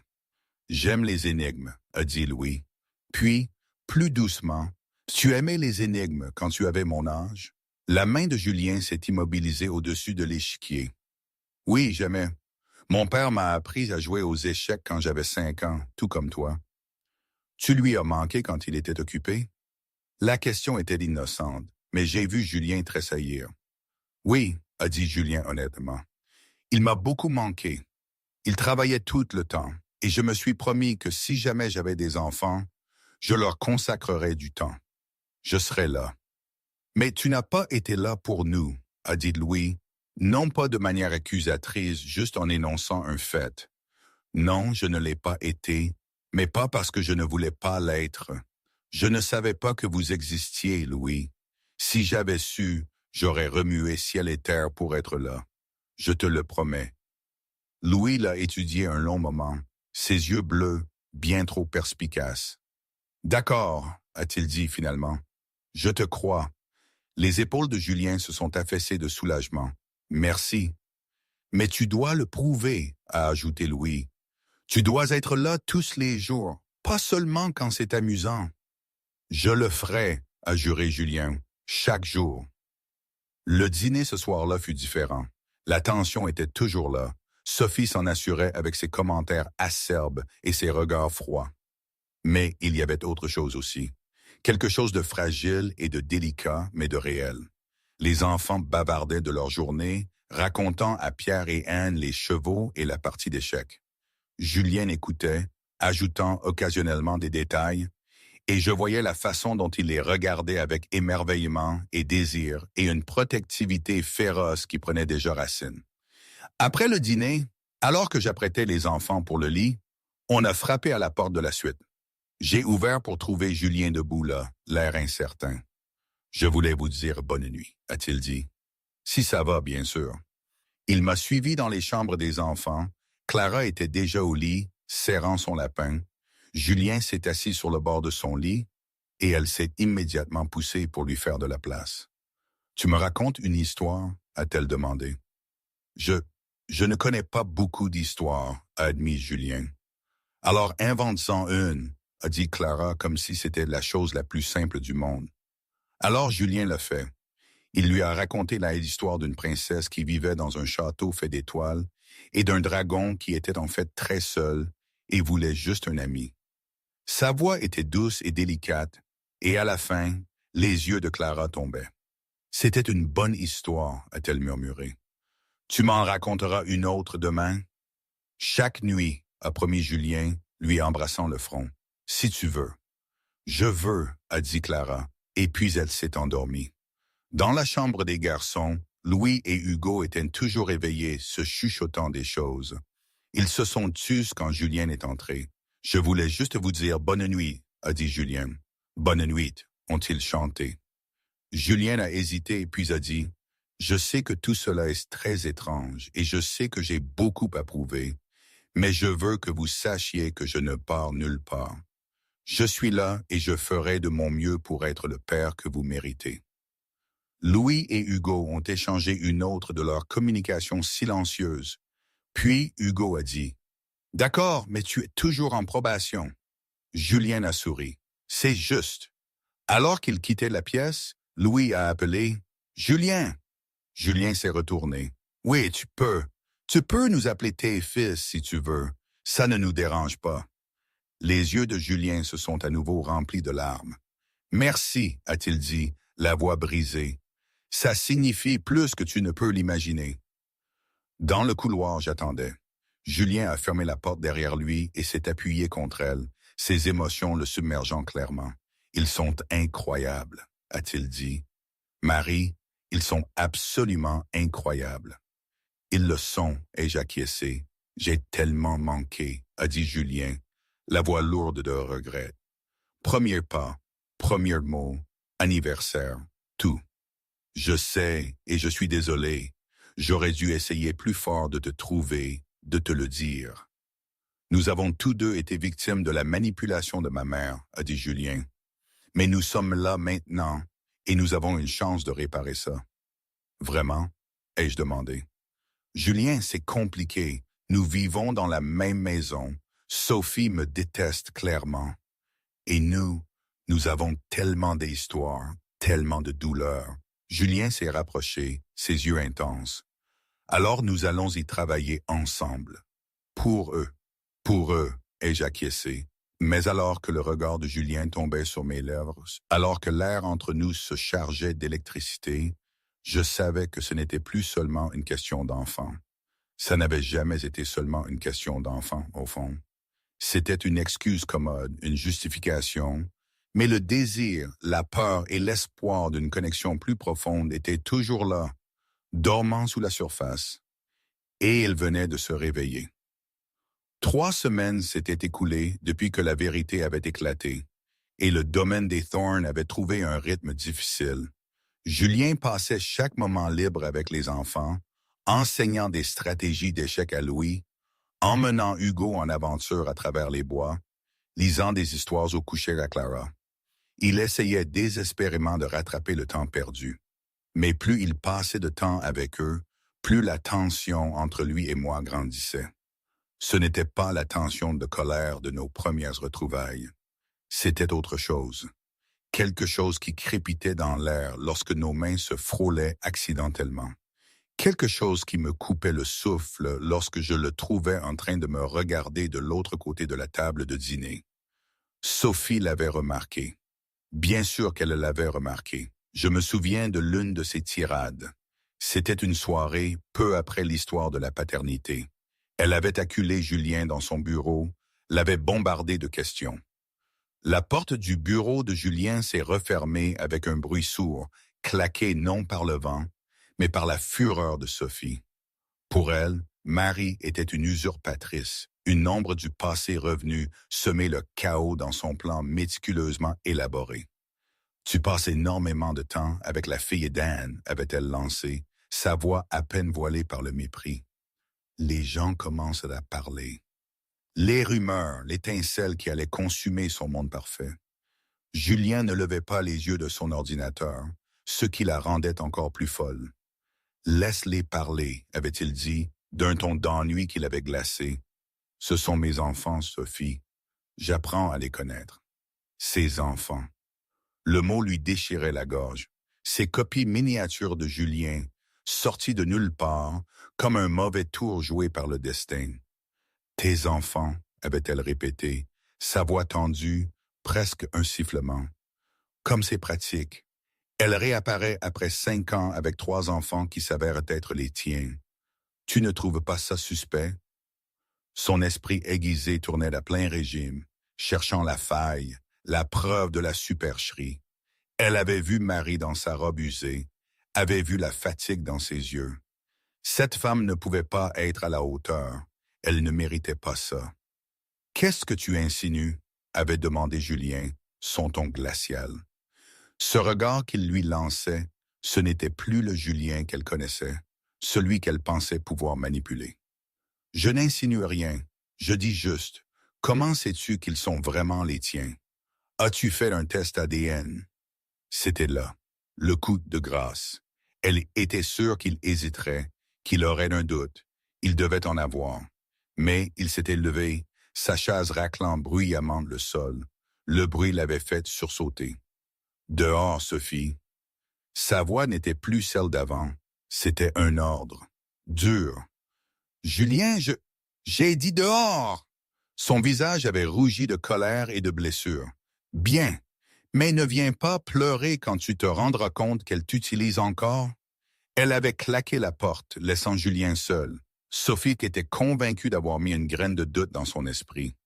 J'aime les énigmes, a dit Louis. Puis, plus doucement, tu aimais les énigmes quand tu avais mon âge? La main de Julien s'est immobilisée au-dessus de l'échiquier. Oui, j'aimais. Mon père m'a appris à jouer aux échecs quand j'avais 5 ans, tout comme toi. Tu lui as manqué quand il était occupé? La question était innocente, mais j'ai vu Julien tressaillir. Oui, a dit Julien honnêtement. Il m'a beaucoup manqué. Il travaillait tout le temps, et je me suis promis que si jamais j'avais des enfants, je leur consacrerais du temps. Je serais là. Mais tu n'as pas été là pour nous, a dit Louis, non pas de manière accusatrice, juste en énonçant un fait. Non, je ne l'ai pas été, mais pas parce que je ne voulais pas l'être. Je ne savais pas que vous existiez, Louis. Si j'avais su, j'aurais remué ciel et terre pour être là. Je te le promets. Louis l'a étudié un long moment, ses yeux bleus, bien trop perspicaces. D'accord, a-t-il dit finalement. Je te crois. Les épaules de Julien se sont affaissées de soulagement. Merci. Mais tu dois le prouver, a ajouté Louis. Tu dois être là tous les jours, pas seulement quand c'est amusant. Je le ferai, a juré Julien, chaque jour. Le dîner ce soir-là fut différent. La tension était toujours là. Sophie s'en assurait avec ses commentaires acerbes et ses regards froids. Mais il y avait autre chose aussi. Quelque chose de fragile et de délicat, mais de réel. Les enfants bavardaient de leur journée, racontant à Pierre et Anne les chevaux et la partie d'échecs. Julien écoutait, ajoutant occasionnellement des détails, et je voyais la façon dont il les regardait avec émerveillement et désir et une protectivité féroce qui prenait déjà racine. Après le dîner, alors que j'apprêtais les enfants pour le lit, on a frappé à la porte de la suite. J'ai ouvert pour trouver Julien debout là, l'air incertain. « Je voulais vous dire bonne nuit », a-t-il dit. « Si ça va, bien sûr. » Il m'a suivi dans les chambres des enfants. Clara était déjà au lit, serrant son lapin. Julien s'est assis sur le bord de son lit et elle s'est immédiatement poussée pour lui faire de la place. « Tu me racontes une histoire ?» a-t-elle demandé. « Je ne connais pas beaucoup d'histoires » a admis Julien. « Alors invente-en une » a dit Clara comme si c'était la chose la plus simple du monde. Alors Julien l'a fait. Il lui a raconté l'histoire d'une princesse qui vivait dans un château fait d'étoiles et d'un dragon qui était en fait très seul et voulait juste un ami. Sa voix était douce et délicate, et à la fin, les yeux de Clara tombaient. « C'était une bonne histoire », a-t-elle murmuré. « Tu m'en raconteras une autre demain ?»« Chaque nuit », a promis Julien, lui embrassant le front. « Si tu veux. »« Je veux », a dit Clara, et puis elle s'est endormie. Dans la chambre des garçons, Louis et Hugo étaient toujours éveillés, se chuchotant des choses. Ils se sont tus quand Julien est entré. « Je voulais juste vous dire bonne nuit », a dit Julien. « Bonne nuit », ont-ils chanté. Julien a hésité puis a dit « Je sais que tout cela est très étrange et je sais que j'ai beaucoup à prouver, mais je veux que vous sachiez que je ne pars nulle part. Je suis là et je ferai de mon mieux pour être le père que vous méritez. » Louis et Hugo ont échangé une autre de leurs communications silencieuses. Puis Hugo a dit « D'accord, mais tu es toujours en probation. » Julien a souri. « C'est juste. » Alors qu'il quittait la pièce, Louis a appelé « Julien !» Julien s'est retourné. « Oui, tu peux. Tu peux nous appeler tes fils si tu veux. Ça ne nous dérange pas. » Les yeux de Julien se sont à nouveau remplis de larmes. « Merci, a-t-il dit, la voix brisée. Ça signifie plus que tu ne peux l'imaginer. » Dans le couloir, j'attendais. Julien a fermé la porte derrière lui et s'est appuyé contre elle, ses émotions le submergeant clairement. « Ils sont incroyables, a-t-il dit. Marie, Ils sont absolument incroyables. Ils le sont, ai-je acquiescé. J'ai tellement manqué, a dit Julien, la voix lourde de regret. Premier pas, premier mot, anniversaire, tout. Je sais et je suis désolé. J'aurais dû essayer plus fort de te trouver, de te le dire. Nous avons tous deux été victimes de la manipulation de ma mère, a dit Julien. Mais nous sommes là maintenant et nous avons une chance de réparer ça. Vraiment? Ai-je demandé. Julien, c'est compliqué. Nous vivons dans la même maison. Sophie me déteste clairement. Et nous avons tellement d'histoires, tellement de douleurs. Julien s'est rapproché, ses yeux intenses. Alors nous allons y travailler ensemble. Pour eux, ai-je acquiescé. Mais alors que le regard de Julien tombait sur mes lèvres, alors que l'air entre nous se chargeait d'électricité, je savais que ce n'était plus seulement une question d'enfant. Ça n'avait jamais été seulement une question d'enfant, au fond. C'était une excuse commode, une justification, mais le désir, la peur et l'espoir d'une connexion plus profonde étaient toujours là, dormant sous la surface, et il venait de se réveiller. 3 semaines s'étaient écoulées depuis que la vérité avait éclaté, et le domaine des Thorne avait trouvé un rythme difficile. Julien passait chaque moment libre avec les enfants, enseignant des stratégies d'échec à Louis, emmenant Hugo en aventure à travers les bois, lisant des histoires au coucher à Clara. Il essayait désespérément de rattraper le temps perdu. Mais plus il passait de temps avec eux, plus la tension entre lui et moi grandissait. Ce n'était pas la tension de colère de nos premières retrouvailles. C'était autre chose. Quelque chose qui crépitait dans l'air lorsque nos mains se frôlaient accidentellement. Quelque chose qui me coupait le souffle lorsque je le trouvais en train de me regarder de l'autre côté de la table de dîner. Sophie l'avait remarqué. Bien sûr qu'elle l'avait remarqué. Je me souviens de l'une de ses tirades. C'était une soirée peu après l'histoire de la paternité. Elle avait acculé Julien dans son bureau, l'avait bombardé de questions. La porte du bureau de Julien s'est refermée avec un bruit sourd, claqué non par le vent, mais par la fureur de Sophie. Pour elle, Marie était une usurpatrice, une ombre du passé revenu semer le chaos dans son plan méticuleusement élaboré. « Tu passes énormément de temps avec la fille d'Anne », avait-elle lancé, sa voix à peine voilée par le mépris. Les gens commencent à parler. Les rumeurs, l'étincelle qui allait consumer son monde parfait. Julien ne levait pas les yeux de son ordinateur, ce qui la rendait encore plus folle. « Laisse-les parler », avait-il dit, d'un ton d'ennui qui l'avait glacé. « Ce sont mes enfants, Sophie. J'apprends à les connaître. » Ses enfants. Le mot lui déchirait la gorge. Ces copies miniatures de Julien, sorties de nulle part, comme un mauvais tour joué par le destin. « Tes enfants », avait-elle répété, sa voix tendue, presque un sifflement. Comme c'est pratique. Elle réapparaît après 5 ans avec 3 enfants qui s'avèrent être les tiens. Tu ne trouves pas ça suspect? Son esprit aiguisé tournait à plein régime, cherchant la faille, la preuve de la supercherie. Elle avait vu Marie dans sa robe usée, avait vu la fatigue dans ses yeux. Cette femme ne pouvait pas être à la hauteur. Elle ne méritait pas ça. « Qu'est-ce que tu insinues ?» avait demandé Julien, son ton glacial. Ce regard qu'il lui lançait, ce n'était plus le Julien qu'elle connaissait, celui qu'elle pensait pouvoir manipuler. « Je n'insinue rien, je dis juste, comment sais-tu qu'ils sont vraiment les tiens? As-tu fait un test ADN? » C'était là, le coup de grâce. Elle était sûre qu'il hésiterait, qu'il aurait un doute. Il devait en avoir. Mais il s'était levé, sa chaise raclant bruyamment le sol. Le bruit l'avait fait sursauter. « Dehors, Sophie. » Sa voix n'était plus celle d'avant. C'était un ordre. Dur. « Julien, j'ai dit dehors !» Son visage avait rougi de colère et de blessure. « Bien, mais ne viens pas pleurer quand tu te rendras compte qu'elle t'utilise encore. » Elle avait claqué la porte, laissant Julien seul. Sophie était convaincue d'avoir mis une graine de doute dans son esprit.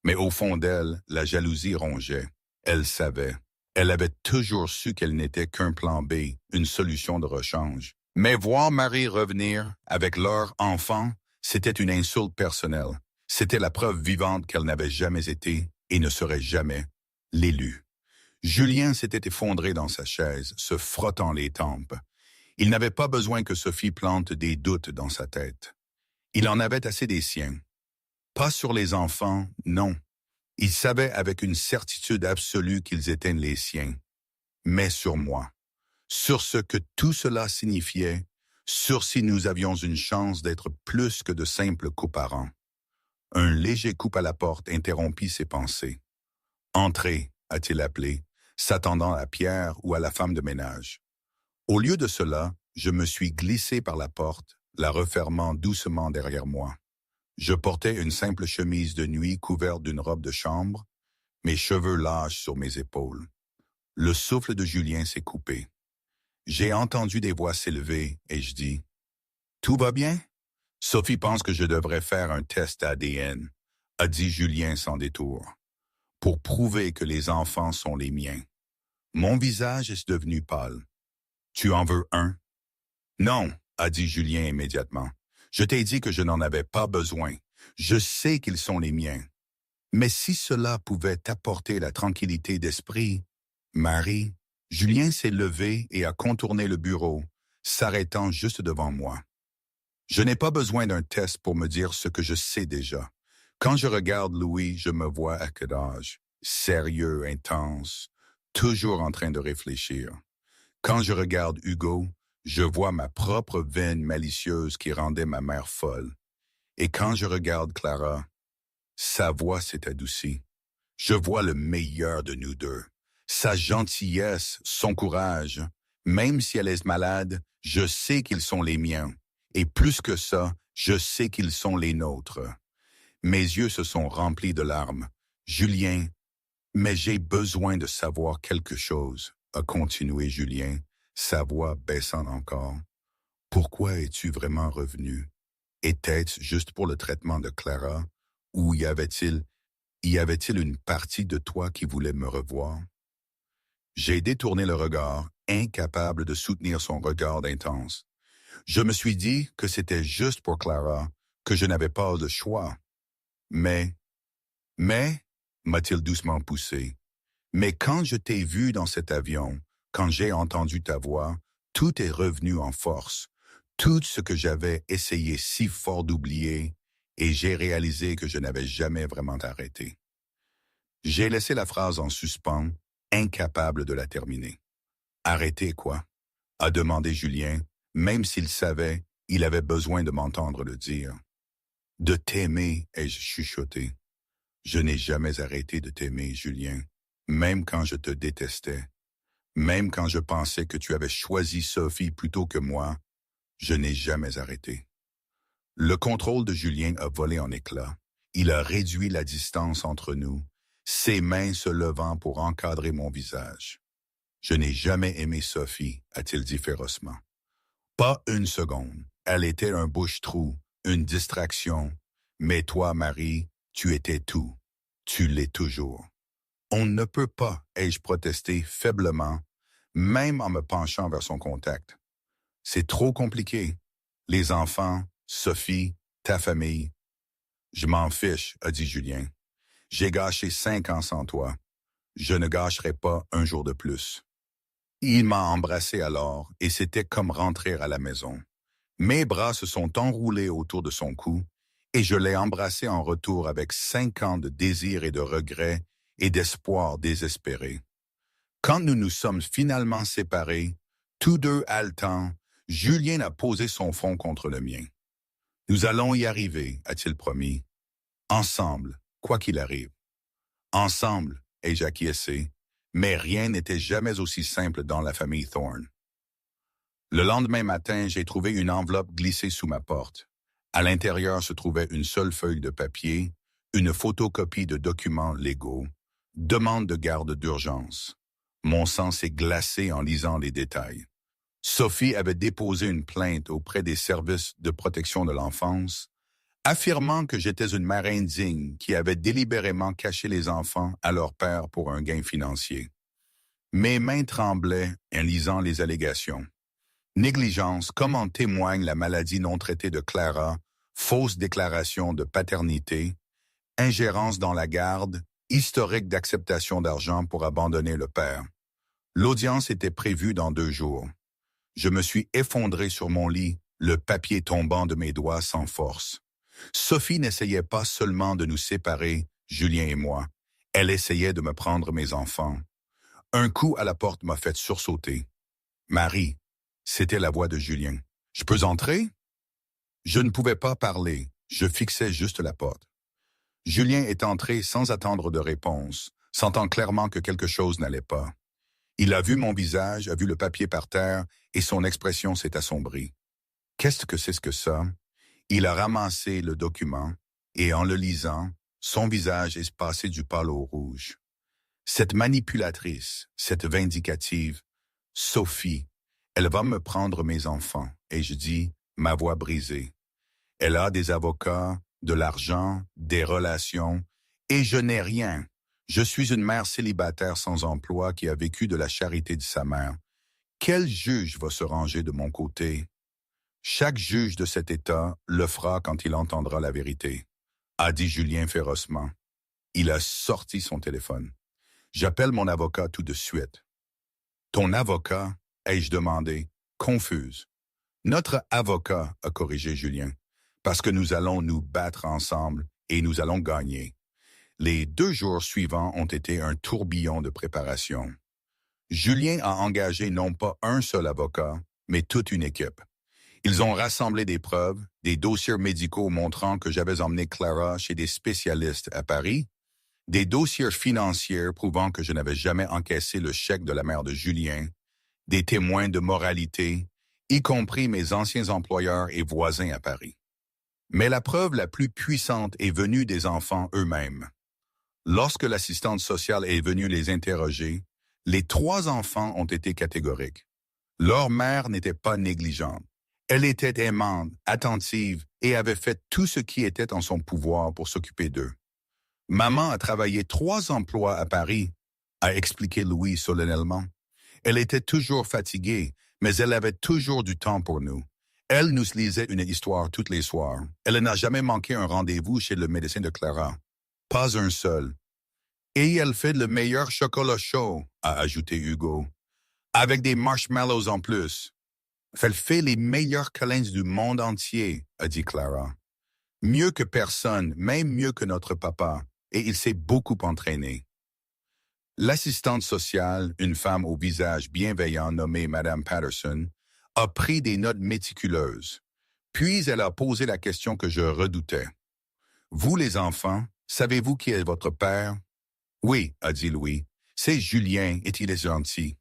Mais au fond d'elle, la jalousie rongeait. Elle savait. Elle avait toujours su qu'elle n'était qu'un plan B, une solution de rechange. Mais voir Marie revenir avec leur enfant, c'était une insulte personnelle. C'était la preuve vivante qu'elle n'avait jamais été et ne serait jamais l'élu. Julien s'était effondré dans sa chaise, se frottant les tempes. Il n'avait pas besoin que Sophie plante des doutes dans sa tête. Il en avait assez des siens. Pas sur les enfants, non. Il savait avec une certitude absolue qu'ils étaient les siens. Mais sur moi. Sur ce que tout cela signifiait, sur si nous avions une chance d'être plus que de simples coparents. Un léger coup à la porte interrompit ses pensées. « Entrez », a-t-il appelé, s'attendant à Pierre ou à la femme de ménage. Au lieu de cela, je me suis glissé par la porte, la refermant doucement derrière moi. Je portais une simple chemise de nuit couverte d'une robe de chambre, mes cheveux lâches sur mes épaules. Le souffle de Julien s'est coupé. J'ai entendu des voix s'élever et je dis « Tout va bien? Sophie pense que je devrais faire un test ADN, a dit Julien sans détour, pour prouver que les enfants sont les miens. Mon visage est devenu pâle. Tu en veux un? Non, a dit Julien immédiatement. Je t'ai dit que je n'en avais pas besoin. Je sais qu'ils sont les miens. Mais si cela pouvait t'apporter la tranquillité d'esprit, Marie, Julien s'est levé et a contourné le bureau, s'arrêtant juste devant moi. Je n'ai pas besoin d'un test pour me dire ce que je sais déjà. Quand je regarde Louis, je me vois à quel âge, sérieux, intense, toujours en train de réfléchir. Quand je regarde Hugo, je vois ma propre veine malicieuse qui rendait ma mère folle. Et quand je regarde Clara, sa voix s'est adoucie. Je vois le meilleur de nous deux. Sa gentillesse, son courage. Même si elle est malade, je sais qu'ils sont les miens. Et plus que ça, je sais qu'ils sont les nôtres. Mes yeux se sont remplis de larmes. Julien, mais j'ai besoin de savoir quelque chose, a continué Julien, sa voix baissant encore. Pourquoi es-tu vraiment revenu? Était-ce juste pour le traitement de Clara, ou y avait-il une partie de toi qui voulait me revoir? J'ai détourné le regard, incapable de soutenir son regard intense. Je me suis dit que c'était juste pour Clara, que je n'avais pas de choix. Mais, m'a-t-il doucement poussé, mais quand je t'ai vu dans cet avion, quand j'ai entendu ta voix, tout est revenu en force. Tout ce que j'avais essayé si fort d'oublier, et j'ai réalisé que je n'avais jamais vraiment arrêté. J'ai laissé la phrase en suspens, incapable de la terminer. Arrêter quoi? A demandé Julien, même s'il savait, il avait besoin de m'entendre le dire. De t'aimer, ai-je chuchoté. Je n'ai jamais arrêté de t'aimer, Julien, même quand je te détestais. Même quand je pensais que tu avais choisi Sophie plutôt que moi, je n'ai jamais arrêté. Le contrôle de Julien a volé en éclats. Il a réduit la distance entre nous, ses mains se levant pour encadrer mon visage. Je n'ai jamais aimé Sophie, a-t-il dit férocement. Pas une seconde. Elle était un bouche-trou, une distraction. Mais toi, Marie, tu étais tout. Tu l'es toujours. On ne peut pas, ai-je protesté faiblement, même en me penchant vers son contact. C'est trop compliqué. Les enfants, Sophie, ta famille. Je m'en fiche, a dit Julien. J'ai gâché 5 ans sans toi. Je ne gâcherai pas un jour de plus. Il m'a embrassé alors, et c'était comme rentrer à la maison. Mes bras se sont enroulés autour de son cou, et je l'ai embrassé en retour avec 5 ans de désir et de regret et d'espoir désespéré. Quand nous nous sommes finalement séparés, tous deux haletants, Julien a posé son front contre le mien. « Nous allons y arriver », a-t-il promis. « Ensemble, quoi qu'il arrive. » Ensemble, ai-je acquiescé, mais rien n'était jamais aussi simple dans la famille Thorne. Le lendemain matin, j'ai trouvé une enveloppe glissée sous ma porte. À l'intérieur se trouvait une seule feuille de papier, une photocopie de documents légaux, demande de garde d'urgence. Mon sang s'est glacé en lisant les détails. Sophie avait déposé une plainte auprès des services de protection de l'enfance, affirmant que j'étais une mère indigne qui avait délibérément caché les enfants à leur père pour un gain financier. Mes mains tremblaient en lisant les allégations. Négligence, comme en témoigne la maladie non traitée de Clara, fausse déclaration de paternité, ingérence dans la garde, historique d'acceptation d'argent pour abandonner le père. L'audience était prévue dans 2 jours. Je me suis effondré sur mon lit, le papier tombant de mes doigts sans force. Sophie n'essayait pas seulement de nous séparer, Julien et moi. Elle essayait de me prendre mes enfants. Un coup à la porte m'a fait sursauter. « Marie », c'était la voix de Julien. « Je peux entrer ?» Je ne pouvais pas parler, je fixais juste la porte. Julien est entré sans attendre de réponse, sentant clairement que quelque chose n'allait pas. Il a vu mon visage, a vu le papier par terre, et son expression s'est assombrie. Qu'est-ce que c'est que ça? Il a ramassé le document, et en le lisant, son visage est passé du pâle au rouge. Cette manipulatrice, cette vindicative, Sophie, elle va me prendre mes enfants, et je dis, ma voix brisée. Elle a des avocats, de l'argent, des relations, et je n'ai rien. Je suis une mère célibataire sans emploi qui a vécu de la charité de sa mère. Quel juge va se ranger de mon côté? Chaque juge de cet État le fera quand il entendra la vérité, a dit Julien férocement. Il a sorti son téléphone. J'appelle mon avocat tout de suite. Ton avocat, ai-je demandé, confuse. Notre avocat, a corrigé Julien, parce que nous allons nous battre ensemble et nous allons gagner. Les 2 jours suivants ont été un tourbillon de préparation. Julien a engagé non pas un seul avocat, mais toute une équipe. Ils ont rassemblé des preuves, des dossiers médicaux montrant que j'avais emmené Clara chez des spécialistes à Paris, des dossiers financiers prouvant que je n'avais jamais encaissé le chèque de la mère de Julien, des témoins de moralité, y compris mes anciens employeurs et voisins à Paris. Mais la preuve la plus puissante est venue des enfants eux-mêmes. Lorsque l'assistante sociale est venue les interroger, les 3 enfants ont été catégoriques. Leur mère n'était pas négligente. Elle était aimante, attentive et avait fait tout ce qui était en son pouvoir pour s'occuper d'eux. Maman a travaillé 3 emplois à Paris, a expliqué Louis solennellement. Elle était toujours fatiguée, mais elle avait toujours du temps pour nous. Elle nous lisait une histoire tous les soirs. Elle n'a jamais manqué un rendez-vous chez le médecin de Clara. Pas un seul. Et elle fait le meilleur chocolat chaud, a ajouté Hugo. Avec des marshmallows en plus. Elle fait les meilleurs câlins du monde entier, a dit Clara. Mieux que personne, même mieux que notre papa, et il s'est beaucoup entraîné. L'assistante sociale, une femme au visage bienveillant nommée Madame Patterson, a pris des notes méticuleuses. Puis elle a posé la question que je redoutais. « Vous les enfants, savez-vous qui est votre père? » « Oui, a dit Louis, c'est Julien et il est gentil. »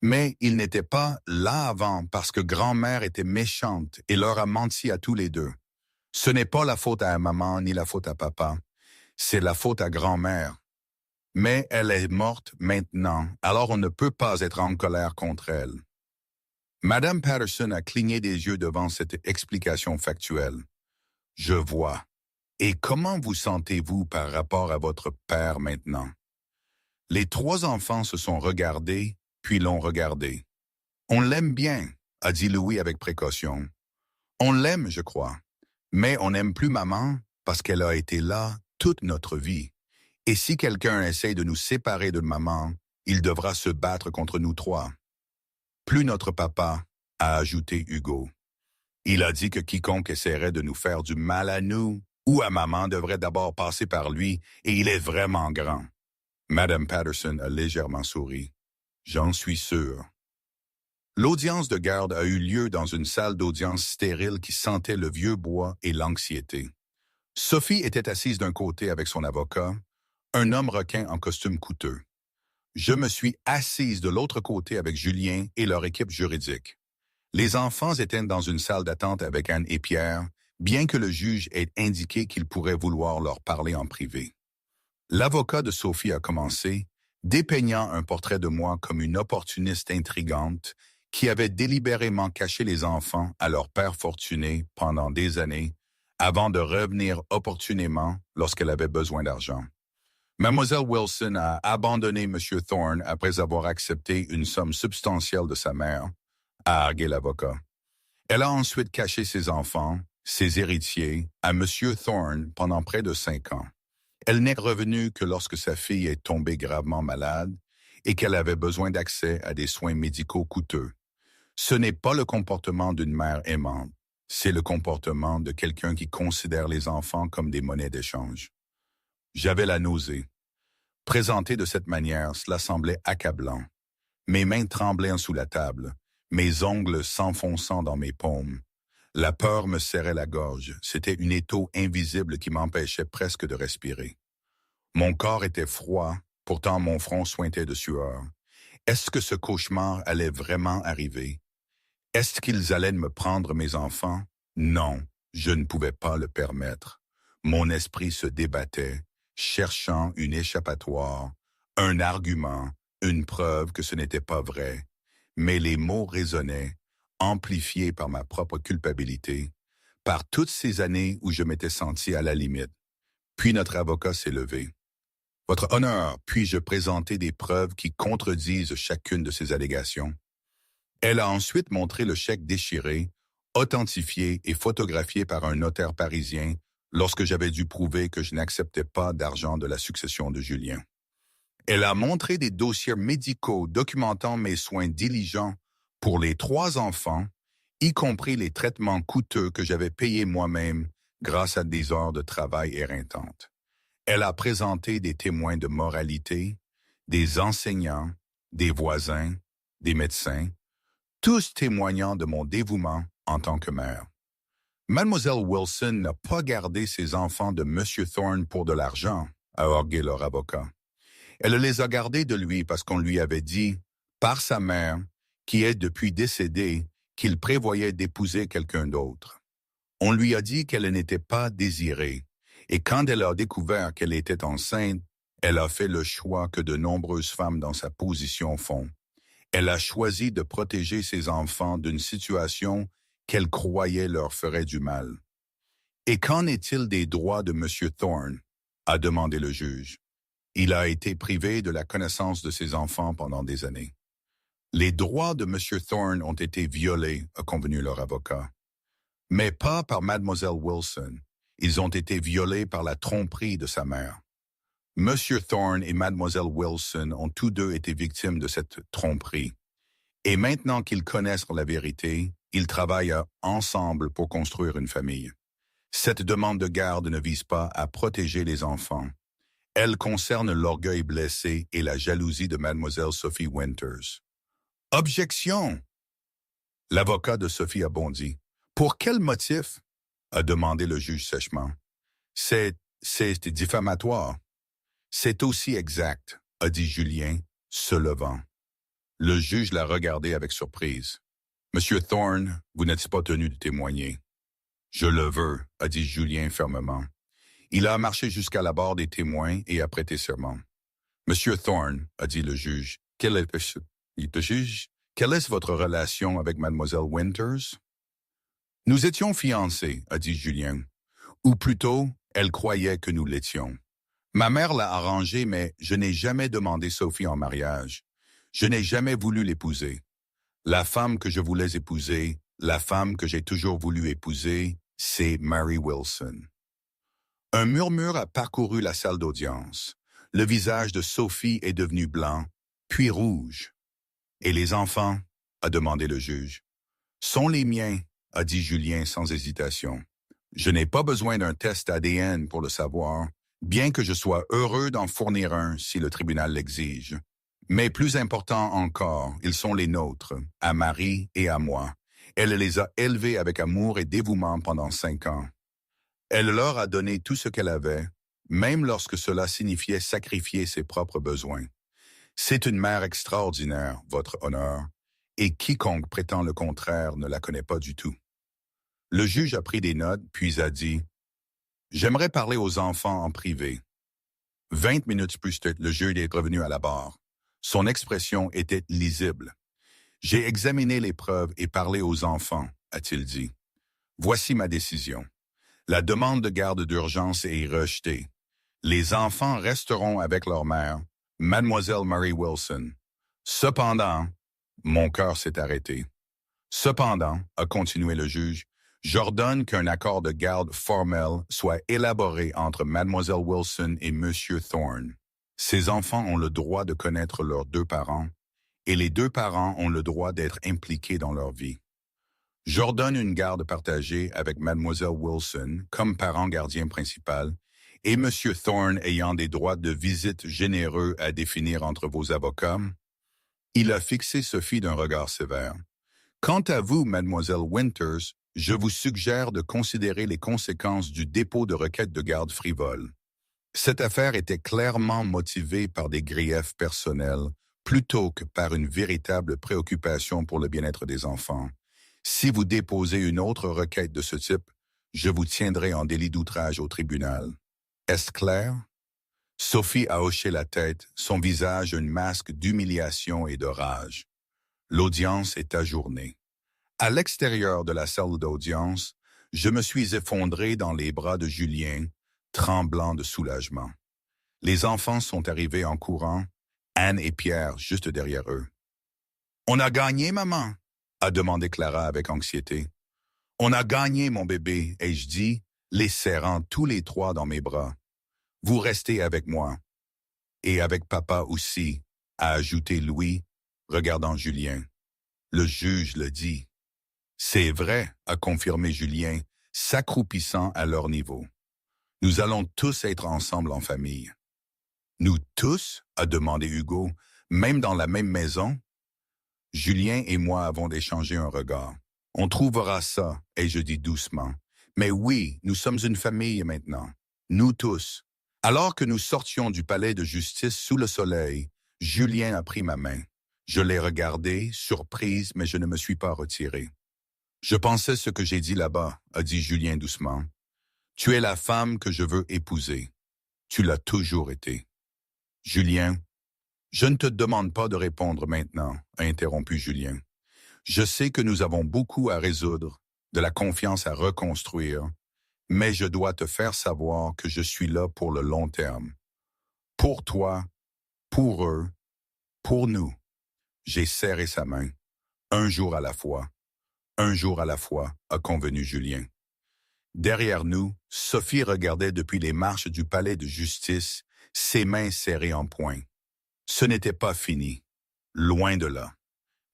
Mais il n'était pas là avant parce que grand-mère était méchante et leur a menti à tous les 2. Ce n'est pas la faute à maman ni la faute à papa, c'est la faute à grand-mère. Mais elle est morte maintenant, alors on ne peut pas être en colère contre elle. Madame Patterson a cligné des yeux devant cette explication factuelle. « Je vois. Et comment vous sentez-vous par rapport à votre père maintenant? » Les 3 enfants se sont regardés, puis l'ont regardé. « On l'aime bien, » a dit Louis avec précaution. « On l'aime, je crois. Mais on n'aime plus maman parce qu'elle a été là toute notre vie. Et si quelqu'un essaie de nous séparer de maman, il devra se battre contre nous 3. Plus notre papa, a ajouté Hugo. Il a dit que quiconque essaierait de nous faire du mal à nous ou à maman devrait d'abord passer par lui, et il est vraiment grand. Madame Patterson a légèrement souri. J'en suis sûr. L'audience de garde a eu lieu dans une salle d'audience stérile qui sentait le vieux bois et l'anxiété. Sophie était assise d'un côté avec son avocat, un homme requin en costume coûteux. Je me suis assise de l'autre côté avec Julien et leur équipe juridique. Les enfants étaient dans une salle d'attente avec Anne et Pierre, bien que le juge ait indiqué qu'il pourrait vouloir leur parler en privé. L'avocat de Sophie a commencé, dépeignant un portrait de moi comme une opportuniste intrigante qui avait délibérément caché les enfants à leur père fortuné pendant des années, avant de revenir opportunément lorsqu'elle avait besoin d'argent. Mademoiselle Wilson a abandonné M. Thorne après avoir accepté une somme substantielle de sa mère, a argué l'avocat. Elle a ensuite caché ses enfants, ses héritiers, à M. Thorne pendant près de 5 ans. Elle n'est revenue que lorsque sa fille est tombée gravement malade et qu'elle avait besoin d'accès à des soins médicaux coûteux. Ce n'est pas le comportement d'une mère aimante, c'est le comportement de quelqu'un qui considère les enfants comme des monnaies d'échange. J'avais la nausée. Présenté de cette manière, cela semblait accablant. Mes mains tremblaient sous la table, mes ongles s'enfonçant dans mes paumes. La peur me serrait la gorge, c'était une étau invisible qui m'empêchait presque de respirer. Mon corps était froid, pourtant mon front suintait de sueur. Est-ce que ce cauchemar allait vraiment arriver? Est-ce qu'ils allaient me prendre mes enfants? Non, je ne pouvais pas le permettre. Mon esprit se débattait, cherchant une échappatoire, un argument, une preuve que ce n'était pas vrai. Mais les mots résonnaient, amplifiés par ma propre culpabilité, par toutes ces années où je m'étais senti à la limite. Puis notre avocat s'est levé. Votre honneur, puis-je présenter des preuves qui contredisent chacune de ces allégations? Elle a ensuite montré le chèque déchiré, authentifié et photographié par un notaire parisien lorsque j'avais dû prouver que je n'acceptais pas d'argent de la succession de Julien. Elle a montré des dossiers médicaux documentant mes soins diligents pour les 3 enfants, y compris les traitements coûteux que j'avais payés moi-même grâce à des heures de travail éreintantes. Elle a présenté des témoins de moralité, des enseignants, des voisins, des médecins, tous témoignant de mon dévouement en tant que mère. Mademoiselle Wilson n'a pas gardé ses enfants de M. Thorne pour de l'argent, a argué leur avocat. Elle les a gardés de lui parce qu'on lui avait dit, par sa mère, qui est depuis décédée, qu'il prévoyait d'épouser quelqu'un d'autre. On lui a dit qu'elle n'était pas désirée, et quand elle a découvert qu'elle était enceinte, elle a fait le choix que de nombreuses femmes dans sa position font. Elle a choisi de protéger ses enfants d'une situation qu'elle croyait leur ferait du mal. Et qu'en est-il des droits de M. Thorne? A demandé le juge. Il a été privé de la connaissance de ses enfants pendant des années. Les droits de M. Thorne ont été violés, a convenu leur avocat. Mais pas par Mademoiselle Wilson. Ils ont été violés par la tromperie de sa mère. M. Thorne et Mademoiselle Wilson ont tous deux été victimes de cette tromperie. Et maintenant qu'ils connaissent la vérité, ils travaillent ensemble pour construire une famille. Cette demande de garde ne vise pas à protéger les enfants. Elle concerne l'orgueil blessé et la jalousie de Mademoiselle Sophie Winters. Objection! L'avocat de Sophie a bondi. Pour quel motif? A demandé le juge sèchement. C'est diffamatoire. C'est aussi exact, a dit Julien, se levant. Le juge l'a regardé avec surprise. Monsieur Thorne, vous n'êtes pas tenu de témoigner. Je le veux, a dit Julien fermement. Il a marché jusqu'à la barre des témoins et a prêté serment. Monsieur Thorne, a dit le juge, quelle est votre relation avec Mademoiselle Winters? Nous étions fiancés, a dit Julien. Ou plutôt, elle croyait que nous l'étions. Ma mère l'a arrangé, mais je n'ai jamais demandé Sophie en mariage. Je n'ai jamais voulu l'épouser. La femme que je voulais épouser, la femme que j'ai toujours voulu épouser, c'est Mary Wilson. Un murmure a parcouru la salle d'audience. Le visage de Sophie est devenu blanc, puis rouge. « Et les enfants? » a demandé le juge. « Sont les miens, » a dit Julien sans hésitation. « Je n'ai pas besoin d'un test ADN pour le savoir, bien que je sois heureux d'en fournir un si le tribunal l'exige. Mais plus important encore, ils sont les nôtres, à Marie et à moi. Elle les a élevés avec amour et dévouement pendant 5 ans. Elle leur a donné tout ce qu'elle avait, même lorsque cela signifiait sacrifier ses propres besoins. C'est une mère extraordinaire, votre honneur, et quiconque prétend le contraire ne la connaît pas du tout. » Le juge a pris des notes, puis a dit « J'aimerais parler aux enfants en privé. » 20 minutes plus tard, le juge est revenu à la barre. Son expression était lisible. « J'ai examiné les preuves et parlé aux enfants, » a-t-il dit. « Voici ma décision. La demande de garde d'urgence est rejetée. Les enfants resteront avec leur mère, Mademoiselle Mary Wilson. Cependant, mon cœur s'est arrêté. Cependant, a continué le juge, j'ordonne qu'un accord de garde formel soit élaboré entre Mademoiselle Wilson et Monsieur Thorne. Ces enfants ont le droit de connaître leurs deux parents, et les deux parents ont le droit d'être impliqués dans leur vie. J'ordonne une garde partagée avec Mademoiselle Wilson comme parent gardien principal et Monsieur Thorne ayant des droits de visite généreux à définir entre vos avocats. Il a fixé Sophie d'un regard sévère. Quant à vous, Mademoiselle Winters, je vous suggère de considérer les conséquences du dépôt de requête de garde frivole. Cette affaire était clairement motivée par des griefs personnels plutôt que par une véritable préoccupation pour le bien-être des enfants. Si vous déposez une autre requête de ce type, je vous tiendrai en délit d'outrage au tribunal. Est-ce clair? Sophie a hoché la tête, son visage un masque d'humiliation et de rage. L'audience est ajournée. À l'extérieur de la salle d'audience, je me suis effondré dans les bras de Julien, tremblant de soulagement. Les enfants sont arrivés en courant, Anne et Pierre juste derrière eux. « On a gagné, maman ?» a demandé Clara avec anxiété. « On a gagné, mon bébé, » ai-je dit, les serrant tous les trois dans mes bras. « Vous restez avec moi. »« Et avec papa aussi, » a ajouté Louis, regardant Julien. Le juge le dit. « C'est vrai, » a confirmé Julien, s'accroupissant à leur niveau. « Nous allons tous être ensemble en famille. »« Nous tous ?» a demandé Hugo, « même dans la même maison ?» Julien et moi avons échangé un regard. « On trouvera ça, » et je dis doucement. « Mais oui, nous sommes une famille maintenant. Nous tous. » Alors que nous sortions du palais de justice sous le soleil, Julien a pris ma main. Je l'ai regardé, surprise, mais je ne me suis pas retiré. « Je pensais ce que j'ai dit là-bas, » a dit Julien doucement. « Tu es la femme que je veux épouser. Tu l'as toujours été. » « Julien, je ne te demande pas de répondre maintenant, » a interrompu Julien. « Je sais que nous avons beaucoup à résoudre, de la confiance à reconstruire, mais je dois te faire savoir que je suis là pour le long terme. Pour toi, pour eux, pour nous. » J'ai serré sa main. Un jour à la fois. Un jour à la fois, a convenu Julien. Derrière nous, Sophie regardait depuis les marches du palais de justice, ses mains serrées en poing. Ce n'était pas fini, loin de là.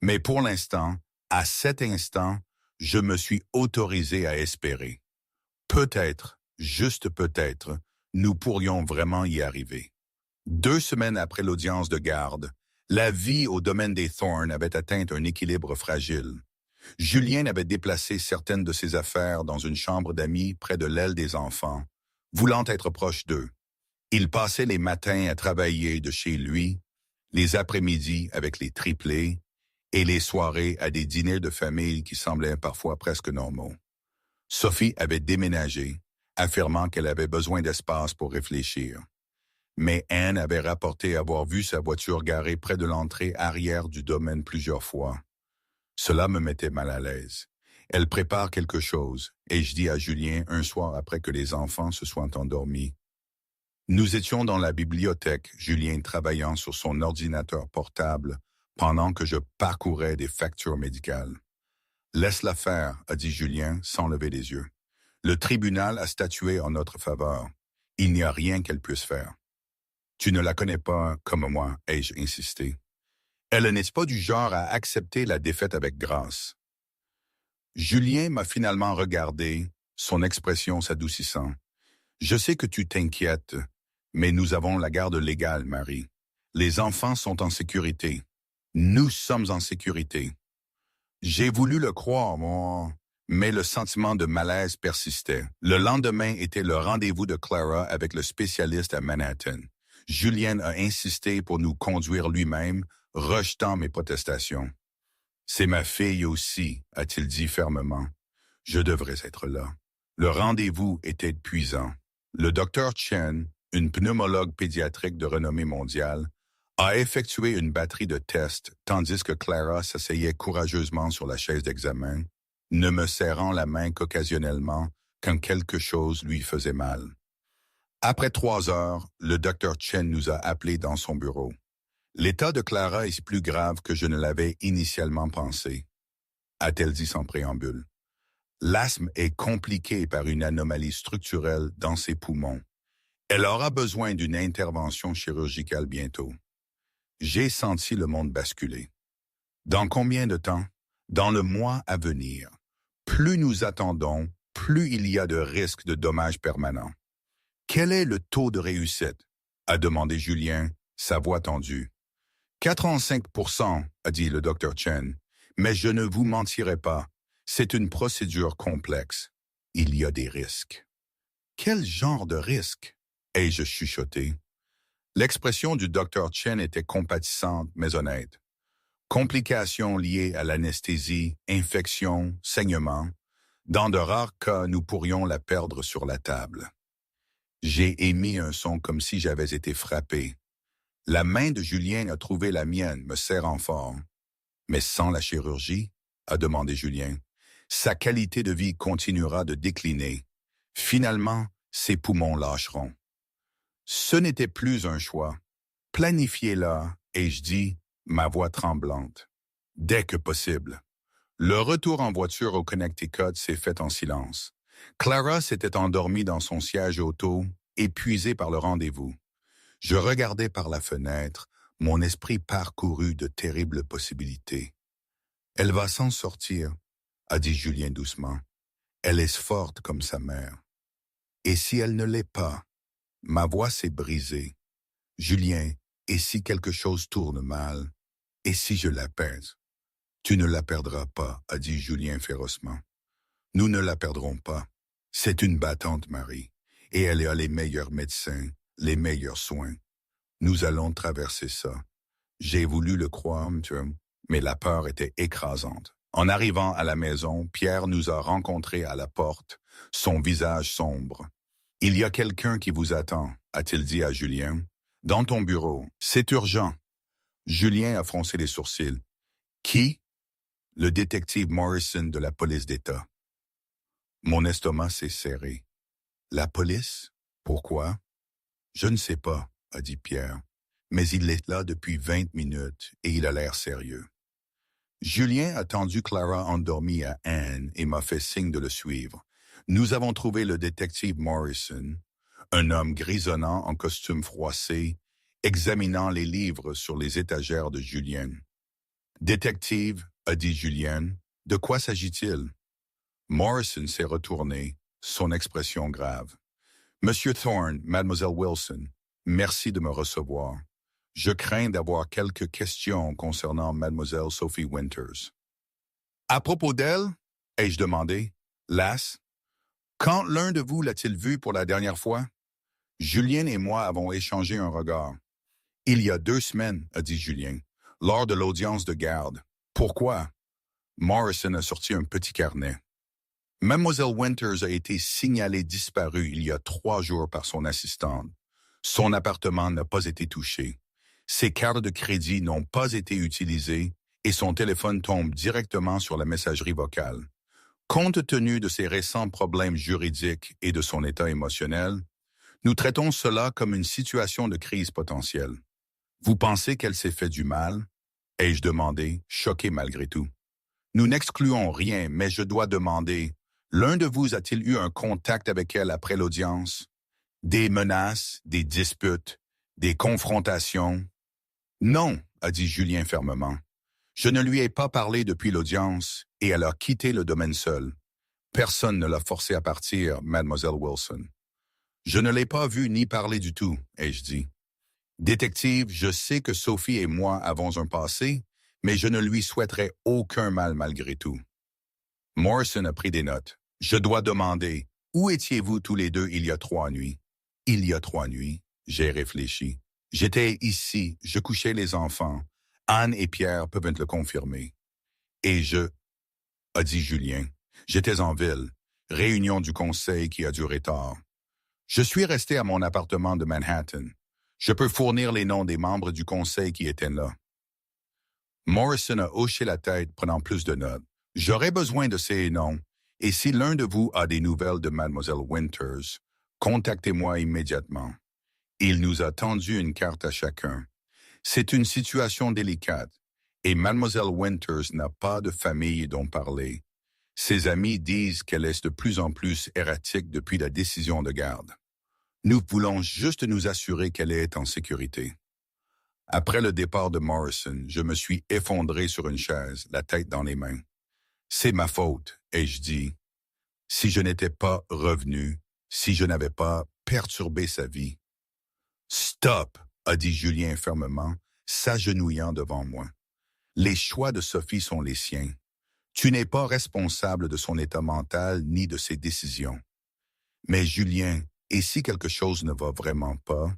Mais pour l'instant, à cet instant, je me suis autorisé à espérer. Peut-être, juste peut-être, nous pourrions vraiment y arriver. 2 semaines après l'audience de garde, la vie au domaine des Thorne avait atteint un équilibre fragile. Julien avait déplacé certaines de ses affaires dans une chambre d'amis près de l'aile des enfants, voulant être proche d'eux. Il passait les matins à travailler de chez lui, les après-midi avec les triplés et les soirées à des dîners de famille qui semblaient parfois presque normaux. Sophie avait déménagé, affirmant qu'elle avait besoin d'espace pour réfléchir. Mais Anne avait rapporté avoir vu sa voiture garée près de l'entrée arrière du domaine plusieurs fois. Cela me mettait mal à l'aise. Elle prépare quelque chose, et je dis à Julien un soir après que les enfants se soient endormis. Nous étions dans la bibliothèque, Julien travaillant sur son ordinateur portable pendant que je parcourais des factures médicales. « Laisse-la faire, » a dit Julien sans lever les yeux. « Le tribunal a statué en notre faveur. Il n'y a rien qu'elle puisse faire. »« Tu ne la connais pas comme moi, » ai-je insisté. « Elle n'est pas du genre à accepter la défaite avec grâce. » Julien m'a finalement regardé, son expression s'adoucissant. « Je sais que tu t'inquiètes, mais nous avons la garde légale, Marie. Les enfants sont en sécurité. Nous sommes en sécurité. » J'ai voulu le croire, moi, mais le sentiment de malaise persistait. Le lendemain était le rendez-vous de Clara avec le spécialiste à Manhattan. Julien a insisté pour nous conduire lui-même, rejetant mes protestations. « C'est ma fille aussi, » a-t-il dit fermement. « Je devrais être là. » Le rendez-vous était épuisant. Le docteur Chen, une pneumologue pédiatrique de renommée mondiale, a effectué une batterie de tests tandis que Clara s'asseyait courageusement sur la chaise d'examen, ne me serrant la main qu'occasionnellement quand quelque chose lui faisait mal. Après 3 heures, le docteur Chen nous a appelés dans son bureau. L'état de Clara est plus grave que je ne l'avais initialement pensé, a-t-elle dit sans préambule. L'asthme est compliqué par une anomalie structurelle dans ses poumons. Elle aura besoin d'une intervention chirurgicale bientôt. J'ai senti le monde basculer. Dans combien de temps? Dans le mois à venir. Plus nous attendons, plus il y a de risques de dommages permanents. Quel est le taux de réussite? A demandé Julien, sa voix tendue. 85%, a dit le docteur Chen, mais je ne vous mentirai pas. C'est une procédure complexe. Il y a des risques. Quel genre de risques? Ai-je chuchoté. L'expression du docteur Chen était compatissante mais honnête. Complications liées à l'anesthésie, infection, saignement. Dans de rares cas, nous pourrions la perdre sur la table. J'ai émis un son comme si j'avais été frappé. La main de Julien a trouvé la mienne, me serrant fort. Mais sans la chirurgie, a demandé Julien, sa qualité de vie continuera de décliner. Finalement, ses poumons lâcheront. Ce n'était plus un choix. Planifiez-la, ai-je dit, ma voix tremblante. Dès que possible. Le retour en voiture au Connecticut s'est fait en silence. Clara s'était endormie dans son siège auto, épuisée par le rendez-vous. Je regardais par la fenêtre, mon esprit parcouru de terribles possibilités. « Elle va s'en sortir », a dit Julien doucement. « Elle est forte comme sa mère. » Et si elle ne l'est pas? Ma voix s'est brisée. « Julien, et si quelque chose tourne mal? Et si je la pèse? »« Tu ne la perdras pas, » a dit Julien férocement. « Nous ne la perdrons pas. C'est une battante, Marie, et elle a les meilleurs médecins, les meilleurs soins. Nous allons traverser ça. J'ai voulu le croire, mais la peur était écrasante. En arrivant à la maison, Pierre nous a rencontrés à la porte, son visage sombre. « Il y a quelqu'un qui vous attend », a-t-il dit à Julien. « Dans ton bureau. C'est urgent. » Julien a froncé les sourcils. « Qui ?» « Le détective Morrison de la police d'État. » Mon estomac s'est serré. « La police? Pourquoi? »« Je ne sais pas, » a dit Pierre. « Mais il est là depuis 20 minutes et il a l'air sérieux. » Julien a tendu Clara endormie à Anne et m'a fait signe de le suivre. Nous avons trouvé le détective Morrison, un homme grisonnant en costume froissé, examinant les livres sur les étagères de Julien. « Détective, » a dit Julien, « de quoi s'agit-il? » Morrison s'est retourné, son expression grave. « Monsieur Thorne, Mademoiselle Wilson, merci de me recevoir. Je crains d'avoir quelques questions concernant Mademoiselle Sophie Winters. »« À propos d'elle, ai-je demandé, las, quand l'un de vous l'a-t-il vue pour la dernière fois? » Julien et moi avons échangé un regard. « Il y a 2 semaines, » a dit Julien, « lors de l'audience de garde. »« Pourquoi? » Morrison a sorti un petit carnet. « Mademoiselle Winters a été signalée disparue il y a 3 jours par son assistante. Son appartement n'a pas été touché. Ses cartes de crédit n'ont pas été utilisées et son téléphone tombe directement sur la messagerie vocale. Compte tenu de ses récents problèmes juridiques et de son état émotionnel, nous traitons cela comme une situation de crise potentielle. Vous pensez qu'elle s'est fait du mal? Ai-je demandé, choqué malgré tout. Nous n'excluons rien, mais je dois demander, l'un de vous a-t-il eu un contact avec elle après l'audience? Des menaces, des disputes, des confrontations? Non, a dit Julien fermement. Je ne lui ai pas parlé depuis l'audience et elle a quitté le domaine seule. Personne ne l'a forcée à partir, Mademoiselle Wilson. Je ne l'ai pas vue ni parlé du tout, ai-je dit. Détective, je sais que Sophie et moi avons un passé, mais je ne lui souhaiterais aucun mal malgré tout. Morrison a pris des notes. Je dois demander, où étiez-vous tous les deux il y a 3 nuits? Il y a 3 nuits, j'ai réfléchi. J'étais ici, je couchais les enfants. Anne et Pierre peuvent le confirmer. Et a dit Julien, j'étais en ville, réunion du conseil qui a duré tard. Je suis resté à mon appartement de Manhattan. Je peux fournir les noms des membres du conseil qui étaient là. Morrison a hoché la tête, prenant plus de notes. J'aurais besoin de ces noms, et si l'un de vous a des nouvelles de Mademoiselle Winters, Contactez-moi immédiatement. Il nous a tendu une carte à chacun. C'est une situation délicate et Mademoiselle Winters n'a pas de famille dont parler. Ses amis disent qu'elle est de plus en plus erratique depuis la décision de garde. Nous voulons juste nous assurer qu'elle est en sécurité. Après le départ de Morrison, je me suis effondré sur une chaise, la tête dans les mains. C'est ma faute, ai-je dit. Si je n'étais pas revenu, si je n'avais pas perturbé sa vie. Stop, a dit Julien fermement, s'agenouillant devant moi. Les choix de Sophie sont les siens. Tu n'es pas responsable de son état mental ni de ses décisions. Mais Julien, et si quelque chose ne va vraiment pas?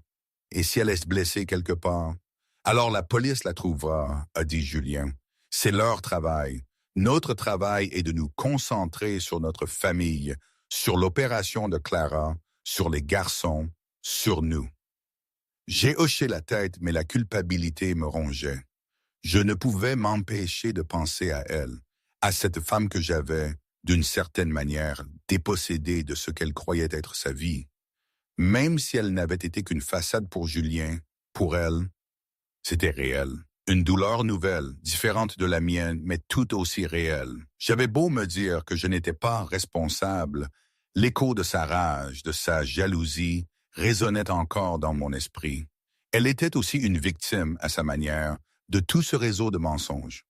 Et si elle est blessée quelque part? Alors la police la trouvera, a dit Julien. C'est leur travail. Notre travail est de nous concentrer sur notre famille, sur l'opération de Clara, sur les garçons, sur nous. J'ai hoché la tête, mais la culpabilité me rongeait. Je ne pouvais m'empêcher de penser à elle, à cette femme que j'avais, d'une certaine manière, dépossédée de ce qu'elle croyait être sa vie. Même si elle n'avait été qu'une façade pour Julien, pour elle, c'était réel. Une douleur nouvelle, différente de la mienne, mais tout aussi réelle. J'avais beau me dire que je n'étais pas responsable, l'écho de sa rage, de sa jalousie, résonnait encore dans mon esprit. Elle était aussi une victime, à sa manière, de tout ce réseau de mensonges.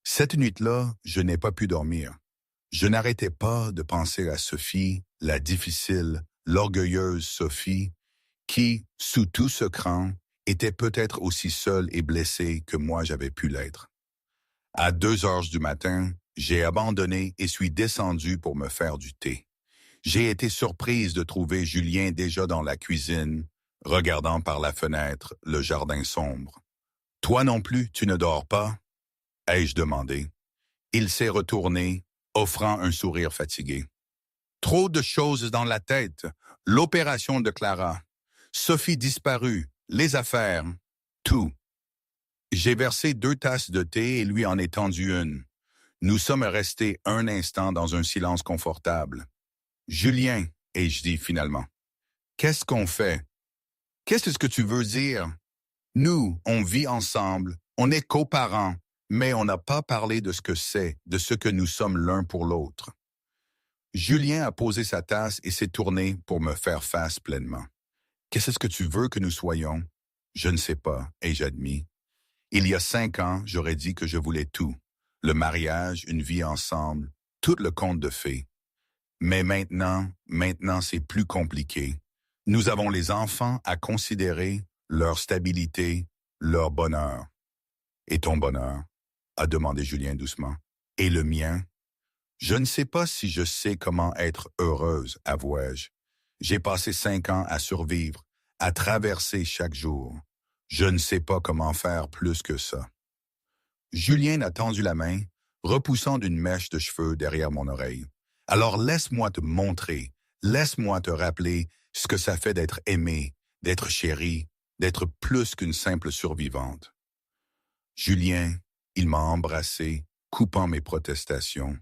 Cette nuit-là, je n'ai pas pu dormir. Je n'arrêtais pas de penser à Sophie, la difficile, l'orgueilleuse Sophie, qui, sous tout ce cran, était peut-être aussi seule et blessée que moi j'avais pu l'être. À 2 heures du matin, j'ai abandonné et suis descendu pour me faire du thé. J'ai été surprise de trouver Julien déjà dans la cuisine, regardant par la fenêtre le jardin sombre. « Toi non plus, tu ne dors pas ?» ai-je demandé. Il s'est retourné, offrant un sourire fatigué. « Trop de choses dans la tête. L'opération de Clara. Sophie disparue. Les affaires. Tout. » J'ai versé 2 tasses de thé et lui en ai tendu une. Nous sommes restés un instant dans un silence confortable. « Julien, » ai-je dit finalement, « qu'est-ce qu'on fait? Qu'est-ce que tu veux dire? Nous, on vit ensemble, on est coparents, mais on n'a pas parlé de ce que c'est, de ce que nous sommes l'un pour l'autre. » Julien a posé sa tasse et s'est tourné pour me faire face pleinement. « Qu'est-ce que tu veux que nous soyons? » « Je ne sais pas, ai-je admis. Il y a 5 ans, j'aurais dit que je voulais tout. Le mariage, une vie ensemble, tout le conte de fées. Mais maintenant, c'est plus compliqué. Nous avons les enfants à considérer, leur stabilité, leur bonheur. »« Et ton bonheur? » a demandé Julien doucement. « Et le mien? » »« Je ne sais pas si je sais comment être heureuse, avouai-je. J'ai passé 5 ans à survivre, à traverser chaque jour. Je ne sais pas comment faire plus que ça. » Julien a tendu la main, repoussant d'une mèche de cheveux derrière mon oreille. « Alors laisse-moi te montrer, laisse-moi te rappeler ce que ça fait d'être aimée, d'être chérie, d'être plus qu'une simple survivante. » Julien, il m'a embrassé, coupant mes protestations.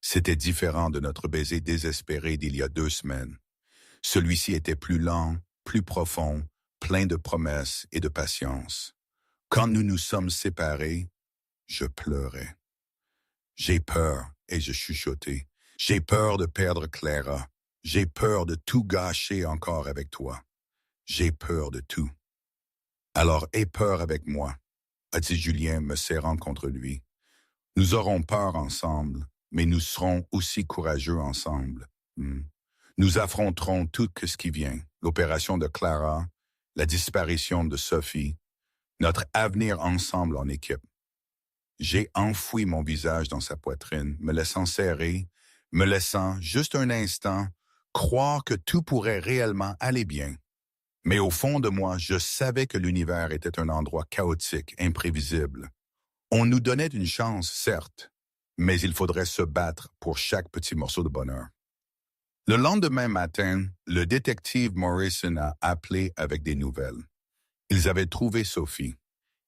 C'était différent de notre baiser désespéré d'il y a 2 semaines. Celui-ci était plus lent, plus profond, plein de promesses et de patience. Quand nous nous sommes séparés, je pleurais. « J'ai peur, » ai-je chuchoté. « J'ai peur de perdre Clara. J'ai peur de tout gâcher encore avec toi. J'ai peur de tout. » « Alors aie peur avec moi, » a dit Julien me serrant contre lui. « Nous aurons peur ensemble, mais nous serons aussi courageux ensemble. Nous affronterons tout ce qui vient, l'opération de Clara, la disparition de Sophie, notre avenir ensemble en équipe. » J'ai enfoui mon visage dans sa poitrine, me laissant serrer, me laissant, juste un instant, croire que tout pourrait réellement aller bien. Mais au fond de moi, je savais que l'univers était un endroit chaotique, imprévisible. On nous donnait une chance, certes, mais il faudrait se battre pour chaque petit morceau de bonheur. Le lendemain matin, le détective Morrison a appelé avec des nouvelles. Ils avaient trouvé Sophie.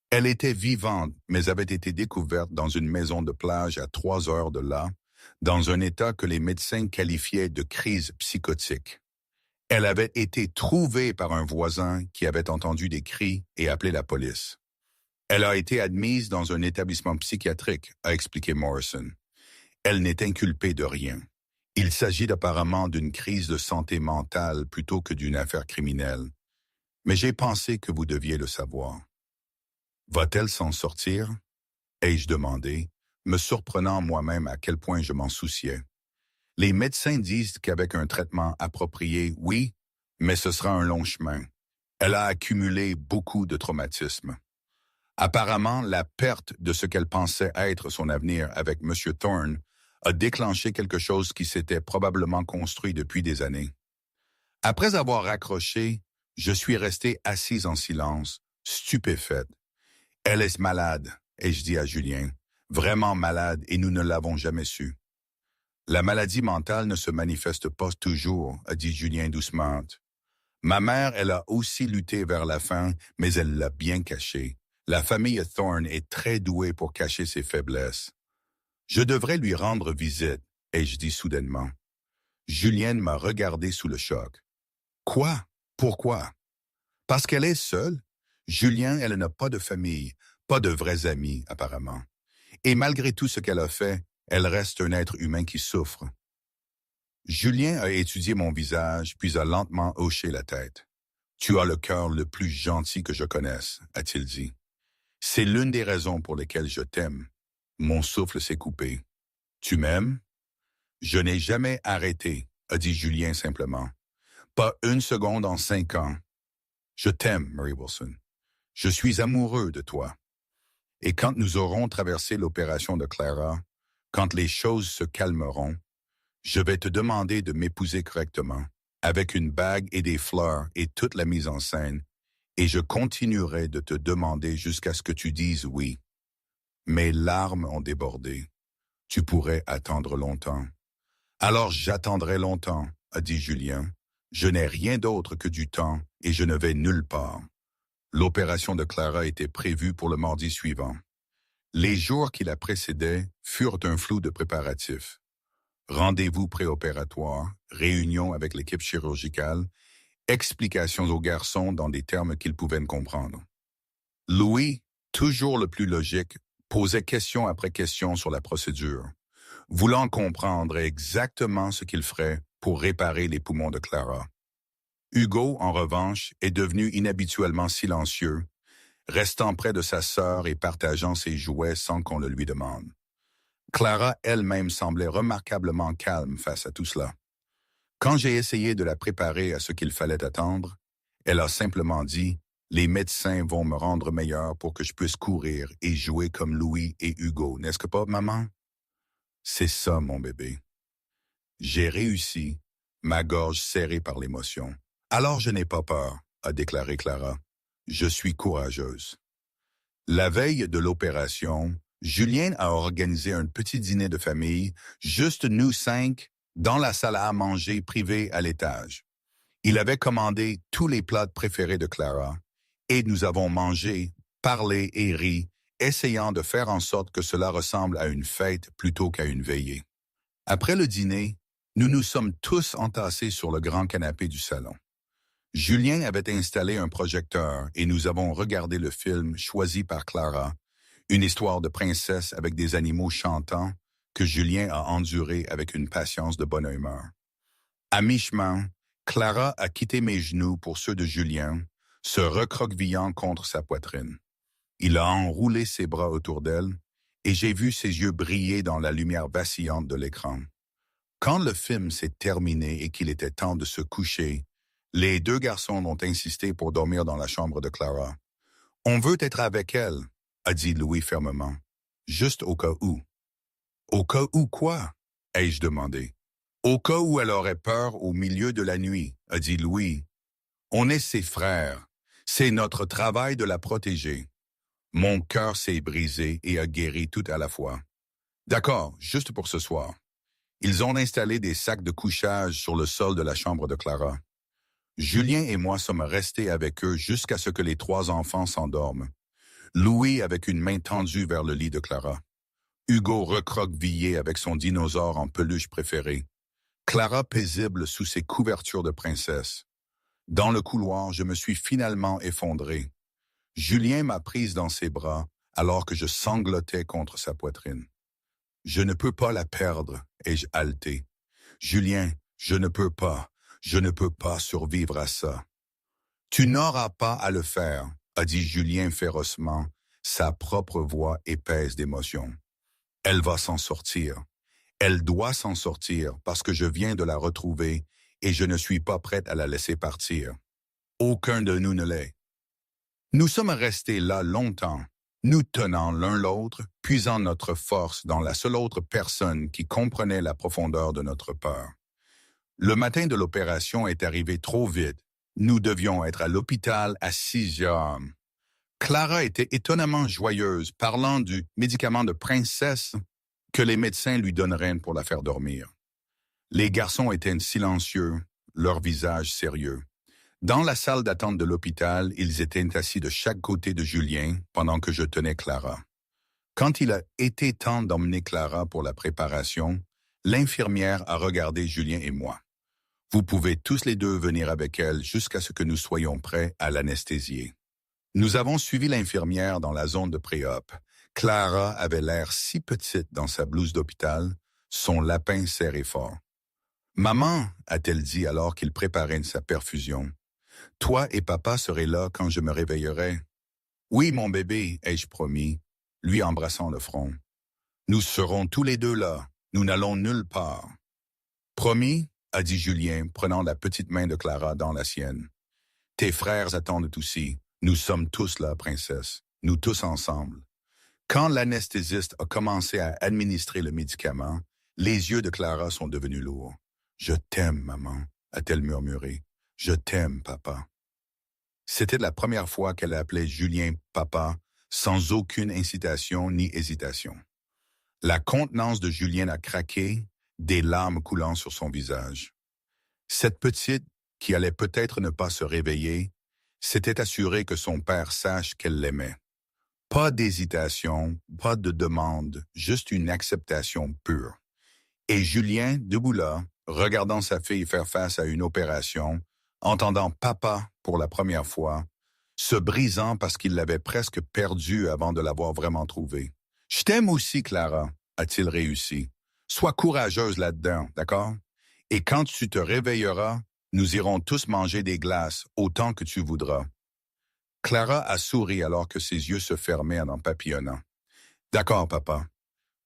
Elle était vivante, mais avait été découverte dans une maison de plage à 3 heures de là, dans un état que les médecins qualifiaient de crise psychotique. Elle avait été trouvée par un voisin qui avait entendu des cris et appelé la police. Elle a été admise dans un établissement psychiatrique, a expliqué Morrison. Elle n'est inculpée de rien. Il s'agit apparemment d'une crise de santé mentale plutôt que d'une affaire criminelle. Mais j'ai pensé que vous deviez le savoir. Va-t-elle s'en sortir? Ai-je demandé, me surprenant moi-même à quel point je m'en souciais. Les médecins disent qu'avec un traitement approprié, oui, mais ce sera un long chemin. Elle a accumulé beaucoup de traumatismes. Apparemment, la perte de ce qu'elle pensait être son avenir avec M. Thorne a déclenché quelque chose qui s'était probablement construit depuis des années. Après avoir raccroché, je suis resté assise en silence, stupéfaite. Elle est malade, ai-je dit à Julien, vraiment malade et nous ne l'avons jamais su. La maladie mentale ne se manifeste pas toujours, a dit Julien doucement. Ma mère, elle a aussi lutté vers la fin, mais elle l'a bien caché. La famille Thorne est très douée pour cacher ses faiblesses. Je devrais lui rendre visite, ai-je dit soudainement. Julienne m'a regardé sous le choc. Quoi? Pourquoi? Parce qu'elle est seule. Julien, elle n'a pas de famille, pas de vrais amis, apparemment. Et malgré tout ce qu'elle a fait, elle reste un être humain qui souffre. Julien a étudié mon visage, puis a lentement hoché la tête. Tu as le cœur le plus gentil que je connaisse, a-t-il dit. C'est l'une des raisons pour lesquelles je t'aime. Mon souffle s'est coupé. Tu m'aimes? Je n'ai jamais arrêté, a dit Julien simplement. Pas une seconde en 5 ans. Je t'aime, Mary Wilson. Je suis amoureux de toi. Et quand nous aurons traversé l'opération de Clara, quand les choses se calmeront, je vais te demander de m'épouser correctement, avec une bague et des fleurs et toute la mise en scène, et je continuerai de te demander jusqu'à ce que tu dises oui. Mes larmes ont débordé. Tu pourrais attendre longtemps. Alors j'attendrai longtemps, a dit Julien. Je n'ai rien d'autre que du temps et je ne vais nulle part. L'opération de Clara était prévue pour le mardi suivant. Les jours qui la précédaient furent un flou de préparatifs. Rendez-vous préopératoire, réunion avec l'équipe chirurgicale, explications aux garçons dans des termes qu'ils pouvaient comprendre. Louis, toujours le plus logique, posait question après question sur la procédure, voulant comprendre exactement ce qu'il ferait pour réparer les poumons de Clara. Hugo, en revanche, est devenu inhabituellement silencieux, restant près de sa sœur et partageant ses jouets sans qu'on le lui demande. Clara elle-même semblait remarquablement calme face à tout cela. Quand j'ai essayé de la préparer à ce qu'il fallait attendre, elle a simplement dit « Les médecins vont me rendre meilleur pour que je puisse courir et jouer comme Louis et Hugo, n'est-ce que pas, maman? » C'est ça, mon bébé. J'ai réussi, ma gorge serrée par l'émotion. Alors je n'ai pas peur, a déclaré Clara. Je suis courageuse. La veille de l'opération, Julien a organisé un petit dîner de famille, juste nous 5, dans la salle à manger privée à l'étage. Il avait commandé tous les plats préférés de Clara, et nous avons mangé, parlé et ri, essayant de faire en sorte que cela ressemble à une fête plutôt qu'à une veillée. Après le dîner, nous nous sommes tous entassés sur le grand canapé du salon. Julien avait installé un projecteur et nous avons regardé le film choisi par Clara, une histoire de princesse avec des animaux chantants que Julien a enduré avec une patience de bonne humeur. À mi-chemin, Clara a quitté mes genoux pour ceux de Julien, se recroquevillant contre sa poitrine. Il a enroulé ses bras autour d'elle et j'ai vu ses yeux briller dans la lumière vacillante de l'écran. Quand le film s'est terminé et qu'il était temps de se coucher, les 2 garçons ont insisté pour dormir dans la chambre de Clara. « On veut être avec elle », a dit Louis fermement. « Juste au cas où. »« Au cas où quoi ?» ai-je demandé. « Au cas où elle aurait peur au milieu de la nuit », a dit Louis. « On est ses frères. C'est notre travail de la protéger. » Mon cœur s'est brisé et a guéri tout à la fois. « D'accord, juste pour ce soir. » Ils ont installé des sacs de couchage sur le sol de la chambre de Clara. Julien et moi sommes restés avec eux jusqu'à ce que les 3 enfants s'endorment. Louis avec une main tendue vers le lit de Clara. Hugo recroquevillé avec son dinosaure en peluche préféré. Clara paisible sous ses couvertures de princesse. Dans le couloir, je me suis finalement effondré. Julien m'a prise dans ses bras alors que je sanglotais contre sa poitrine. Je ne peux pas la perdre, ai-je haleté. Julien, je ne peux pas survivre à ça. Tu n'auras pas à le faire, a dit Julien férocement, sa propre voix épaisse d'émotion. Elle va s'en sortir. Elle doit s'en sortir parce que je viens de la retrouver et je ne suis pas prête à la laisser partir. Aucun de nous ne l'est. Nous sommes restés là longtemps, nous tenant l'un l'autre, puisant notre force dans la seule autre personne qui comprenait la profondeur de notre peur. Le matin de l'opération est arrivé trop vite. Nous devions être à l'hôpital à 6 heures. Clara était étonnamment joyeuse, parlant du médicament de princesse que les médecins lui donneraient pour la faire dormir. Les garçons étaient silencieux, leurs visages sérieux. Dans la salle d'attente de l'hôpital, ils étaient assis de chaque côté de Julien pendant que je tenais Clara. Quand il a été temps d'emmener Clara pour la préparation, l'infirmière a regardé Julien et moi. Vous pouvez tous les deux venir avec elle jusqu'à ce que nous soyons prêts à l'anesthésier. Nous avons suivi l'infirmière dans la zone de pré-op. Clara avait l'air si petite dans sa blouse d'hôpital, son lapin serré fort. « Maman, a-t-elle dit alors qu'il préparait sa perfusion, toi et papa serez là quand je me réveillerai. Oui, mon bébé, ai-je promis, lui embrassant le front. Nous serons tous les deux là, nous n'allons nulle part. Promis, a dit Julien, prenant la petite main de Clara dans la sienne. Tes frères attendent aussi. Nous sommes tous là, princesse, nous tous ensemble. Quand l'anesthésiste a commencé à administrer le médicament, les yeux de Clara sont devenus lourds. Je t'aime, maman, a-t-elle murmuré. Je t'aime, papa. C'était la première fois qu'elle appelait Julien papa, sans aucune incitation ni hésitation. La contenance de Julien a craqué, des larmes coulant sur son visage. Cette petite, qui allait peut-être ne pas se réveiller, s'était assurée que son père sache qu'elle l'aimait. Pas d'hésitation, pas de demande, juste une acceptation pure. Et Julien, debout là, regardant sa fille faire face à une opération, entendant papa pour la première fois, se brisant parce qu'il l'avait presque perdu avant de l'avoir vraiment trouvé. « Je t'aime aussi, Clara », a-t-il réussi. « Sois courageuse là-dedans, d'accord? Et quand tu te réveilleras, nous irons tous manger des glaces autant que tu voudras. » Clara a souri alors que ses yeux se fermaient en papillonnant. « D'accord, papa. »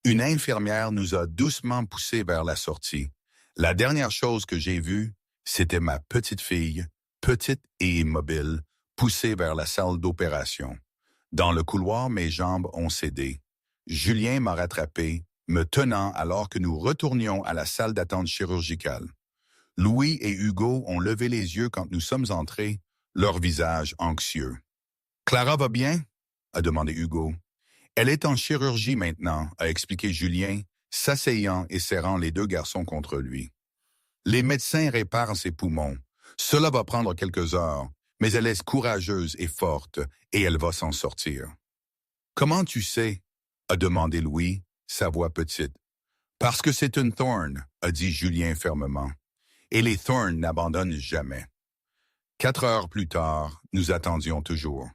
Une infirmière nous a doucement poussés vers la sortie. La dernière chose que j'ai vue, c'était ma petite fille, petite et immobile, poussée vers la salle d'opération. Dans le couloir, mes jambes ont cédé. Julien m'a rattrapé, me tenant alors que nous retournions à la salle d'attente chirurgicale. Louis et Hugo ont levé les yeux quand nous sommes entrés, leur visage anxieux. « Clara va bien ?» a demandé Hugo. « Elle est en chirurgie maintenant », a expliqué Julien, s'asseyant et serrant les deux garçons contre lui. « Les médecins réparent ses poumons. Cela va prendre quelques heures, mais elle est courageuse et forte, et elle va s'en sortir. »« Comment tu sais ?» a demandé Louis, sa voix petite. « Parce que c'est une Thorne », a dit Julien fermement. « Et les Thornes n'abandonnent jamais. » 4 heures plus tard, nous attendions toujours.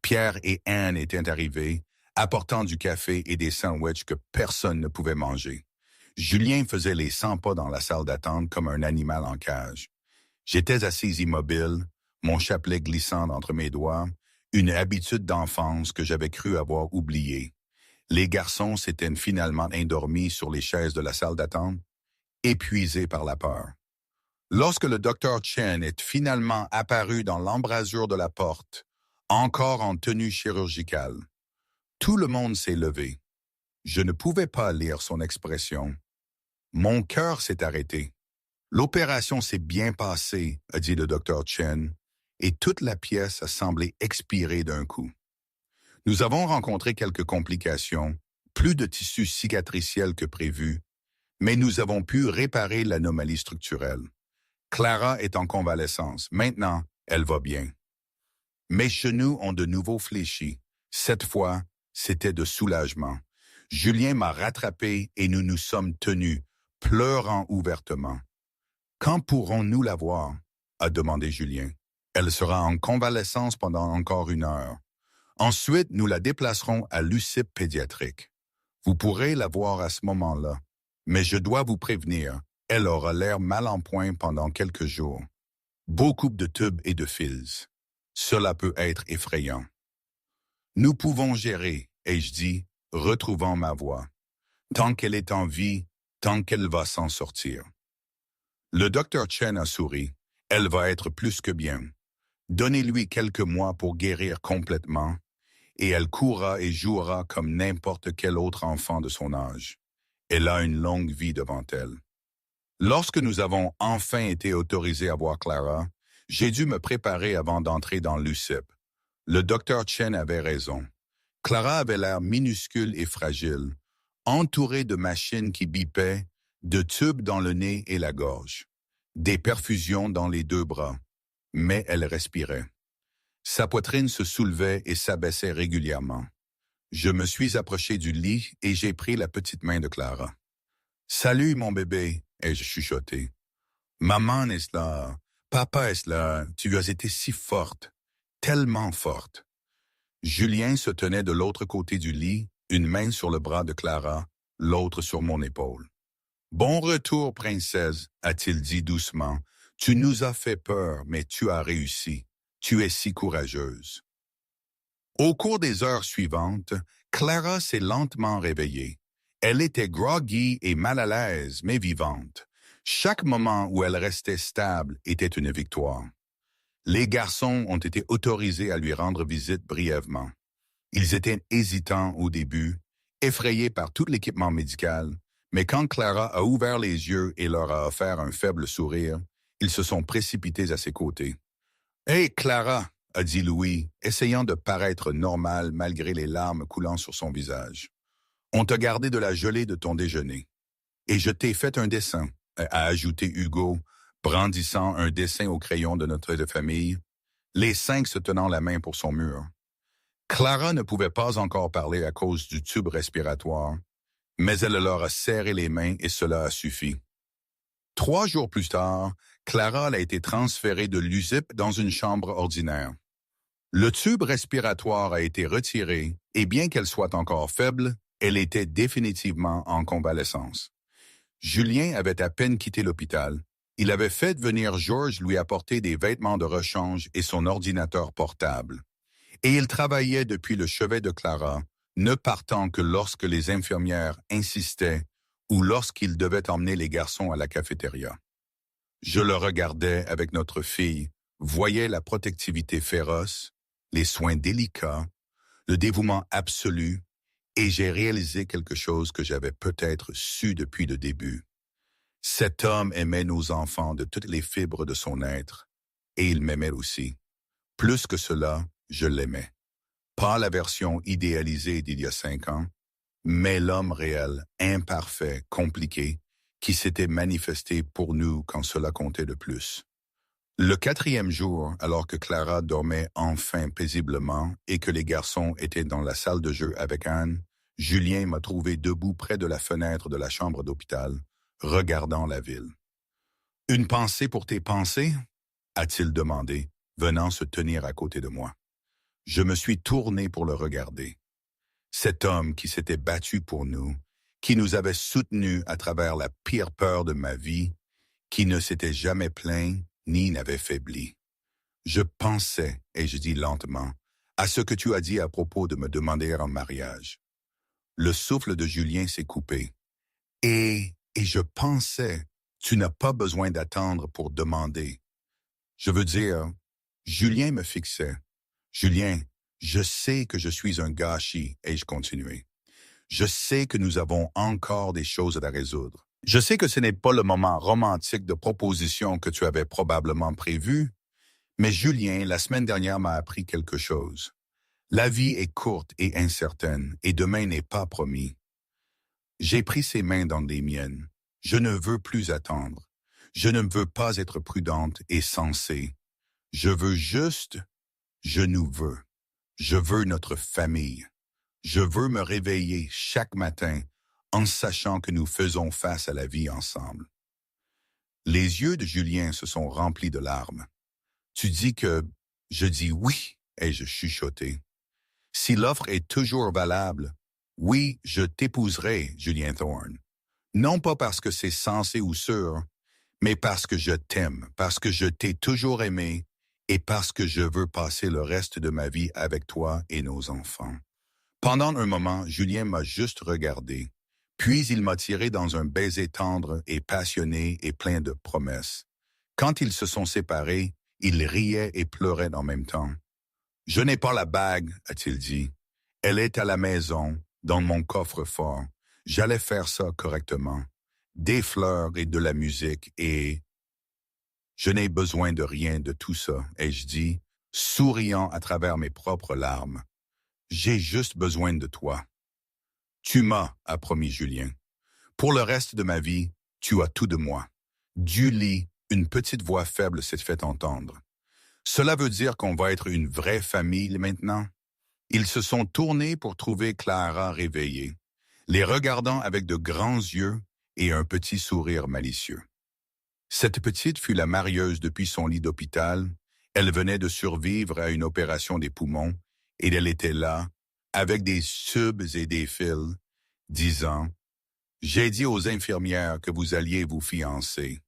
Pierre et Anne étaient arrivés, apportant du café et des sandwichs que personne ne pouvait manger. Julien faisait les 100 pas dans la salle d'attente comme un animal en cage. J'étais assis immobile, mon chapelet glissant entre mes doigts, une habitude d'enfance que j'avais cru avoir oubliée. Les garçons s'étaient finalement endormis sur les chaises de la salle d'attente, épuisés par la peur. Lorsque le docteur Chen est finalement apparu dans l'embrasure de la porte, encore en tenue chirurgicale, tout le monde s'est levé. Je ne pouvais pas lire son expression. Mon cœur s'est arrêté. L'opération s'est bien passée, a dit le docteur Chen, et toute la pièce a semblé expirer d'un coup. Nous avons rencontré quelques complications, plus de tissu cicatriciel que prévu, mais nous avons pu réparer l'anomalie structurelle. Clara est en convalescence. Maintenant, elle va bien. Mes genoux ont de nouveau fléchi. Cette fois, c'était de soulagement. Julien m'a rattrapé et nous nous sommes tenus, pleurant ouvertement. Quand pourrons-nous la voir? A demandé Julien. Elle sera en convalescence pendant encore 1 heure. Ensuite, nous la déplacerons à l'UCIP pédiatrique. Vous pourrez la voir à ce moment-là. Mais je dois vous prévenir, elle aura l'air mal en point pendant quelques jours. Beaucoup de tubes et de fils. Cela peut être effrayant. Nous pouvons gérer, ai-je dit, retrouvant ma voix. Tant qu'elle est en vie, tant qu'elle va s'en sortir. Le docteur Chen a souri. Elle va être plus que bien. Donnez-lui quelques mois pour guérir complètement, et elle courra et jouera comme n'importe quel autre enfant de son âge. Elle a une longue vie devant elle. Lorsque nous avons enfin été autorisés à voir Clara, j'ai dû me préparer avant d'entrer dans l'UCIP. Le docteur Chen avait raison. Clara avait l'air minuscule et fragile, entourée de machines qui bipaient, de tubes dans le nez et la gorge, des perfusions dans les 2 bras, mais elle respirait. Sa poitrine se soulevait et s'abaissait régulièrement. Je me suis approché du lit et j'ai pris la petite main de Clara. « Salut, mon bébé », ai-je chuchoté. « Maman est là, papa est là, tu as été si forte, tellement forte. » Julien se tenait de l'autre côté du lit, une main sur le bras de Clara, l'autre sur mon épaule. « Bon retour, princesse », a-t-il dit doucement. « Tu nous as fait peur, mais tu as réussi. Tu es si courageuse. » Au cours des heures suivantes, Clara s'est lentement réveillée. Elle était groggy et mal à l'aise, mais vivante. Chaque moment où elle restait stable était une victoire. Les garçons ont été autorisés à lui rendre visite brièvement. Ils étaient hésitants au début, effrayés par tout l'équipement médical, mais quand Clara a ouvert les yeux et leur a offert un faible sourire, ils se sont précipités à ses côtés. « Hé, Clara !» a dit Louis, essayant de paraître normal malgré les larmes coulant sur son visage. « On t'a gardé de la gelée de ton déjeuner. Et je t'ai fait un dessin, » a ajouté Hugo, brandissant un dessin au crayon de notre famille, les 5 se tenant la main pour son mur. Clara ne pouvait pas encore parler à cause du tube respiratoire, mais elle leur a serré les mains et cela a suffi. 3 jours plus tard, Clara a été transférée de l'UCIP dans une chambre ordinaire. Le tube respiratoire a été retiré et bien qu'elle soit encore faible, elle était définitivement en convalescence. Julien avait à peine quitté l'hôpital. Il avait fait venir Georges lui apporter des vêtements de rechange et son ordinateur portable. Et il travaillait depuis le chevet de Clara, ne partant que lorsque les infirmières insistaient ou lorsqu'il devait emmener les garçons à la cafétéria. Je le regardais avec notre fille, voyais la protectivité féroce, les soins délicats, le dévouement absolu, et j'ai réalisé quelque chose que j'avais peut-être su depuis le début. Cet homme aimait nos enfants de toutes les fibres de son être, et il m'aimait aussi. Plus que cela, je l'aimais. Pas la version idéalisée d'il y a 5 ans, mais l'homme réel, imparfait, compliqué, qui s'était manifesté pour nous quand cela comptait le plus. Le 4e jour, alors que Clara dormait enfin paisiblement et que les garçons étaient dans la salle de jeu avec Anne, Julien m'a trouvé debout près de la fenêtre de la chambre d'hôpital, regardant la ville. « Une pensée pour tes pensées ?» a-t-il demandé, venant se tenir à côté de moi. Je me suis tourné pour le regarder. Cet homme qui s'était battu pour nous, qui nous avait soutenus à travers la pire peur de ma vie, qui ne s'était jamais plaint ni n'avait faibli. Je pensais, et je dis lentement, à ce que tu as dit à propos de me demander en mariage. Le souffle de Julien s'est coupé. Et je pensais, tu n'as pas besoin d'attendre pour demander. Je veux dire, Julien me fixait. Julien, je sais que je suis un gâchis, ai-je continué. Je sais que nous avons encore des choses à résoudre. Je sais que ce n'est pas le moment romantique de proposition que tu avais probablement prévu, mais Julien, la semaine dernière, m'a appris quelque chose. La vie est courte et incertaine, et demain n'est pas promis. J'ai pris ses mains dans les miennes. Je ne veux plus attendre. Je ne veux pas être prudente et sensée. Je veux juste, je nous veux. Je veux notre famille. Je veux me réveiller chaque matin en sachant que nous faisons face à la vie ensemble. Les yeux de Julien se sont remplis de larmes. Tu dis que je dis oui, ai-je chuchoté. Si l'offre est toujours valable, oui, je t'épouserai, Julien Thorne. Non pas parce que c'est censé ou sûr, mais parce que je t'aime, parce que je t'ai toujours aimé et parce que je veux passer le reste de ma vie avec toi et nos enfants. Pendant un moment, Julien m'a juste regardé, puis il m'a tiré dans un baiser tendre et passionné et plein de promesses. Quand ils se sont séparés, il riait et pleurait en même temps. « Je n'ai pas la bague, a-t-il dit. Elle est à la maison, dans mon coffre-fort. J'allais faire ça correctement. Des fleurs et de la musique et... Je n'ai besoin de rien de tout ça, ai-je dit, souriant à travers mes propres larmes. J'ai juste besoin de toi. Tu m'as, a promis Julien. Pour le reste de ma vie, tu as tout de moi. Du lit, une petite voix faible s'est fait entendre. Cela veut dire qu'on va être une vraie famille maintenant? Ils se sont tournés pour trouver Clara réveillée, les regardant avec de grands yeux et un petit sourire malicieux. Cette petite fut la marieuse depuis son lit d'hôpital. Elle venait de survivre à une opération des poumons et elle était là, avec des tubes et des fils, disant « J'ai dit aux infirmières que vous alliez vous fiancer. »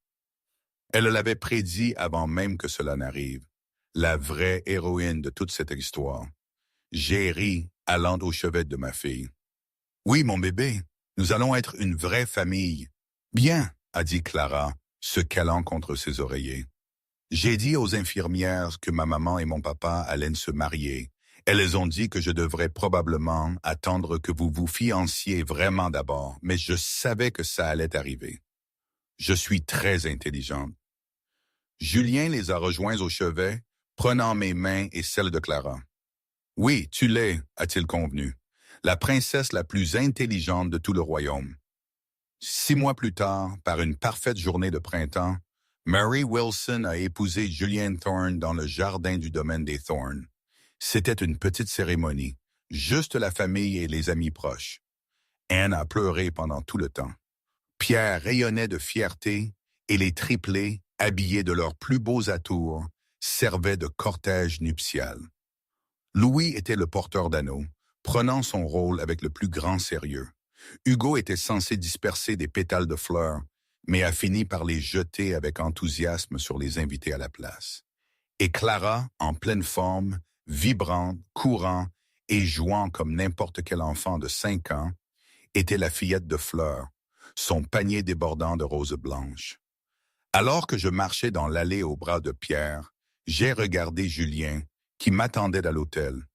Elle l'avait prédit avant même que cela n'arrive, la vraie héroïne de toute cette histoire. J'ai ri, allant au chevet de ma fille. « Oui, mon bébé, nous allons être une vraie famille. »« Bien, » a dit Clara, se calant contre ses oreillers. « J'ai dit aux infirmières que ma maman et mon papa allaient se marier. Elles ont dit que je devrais probablement attendre que vous vous fianciez vraiment d'abord, mais je savais que ça allait arriver. Je suis très intelligente. » Julien les a rejoints au chevet, prenant mes mains et celles de Clara. « Oui, tu l'es, a-t-il convenu, la princesse la plus intelligente de tout le royaume. » 6 mois plus tard, par une parfaite journée de printemps, Mary Wilson a épousé Julien Thorne dans le jardin du domaine des Thorne. C'était une petite cérémonie, juste la famille et les amis proches. Anne a pleuré pendant tout le temps. Pierre rayonnait de fierté et les triplés, habillés de leurs plus beaux atours, servaient de cortège nuptial. Louis était le porteur d'anneaux, prenant son rôle avec le plus grand sérieux. Hugo était censé disperser des pétales de fleurs, mais a fini par les jeter avec enthousiasme sur les invités à la place. Et Clara, en pleine forme, vibrante, courant et jouant comme n'importe quel enfant de 5 ans, était la fillette de fleurs, son panier débordant de roses blanches. Alors que je marchais dans l'allée au bras de Pierre, j'ai regardé Julien, qui m'attendait à l'hôtel.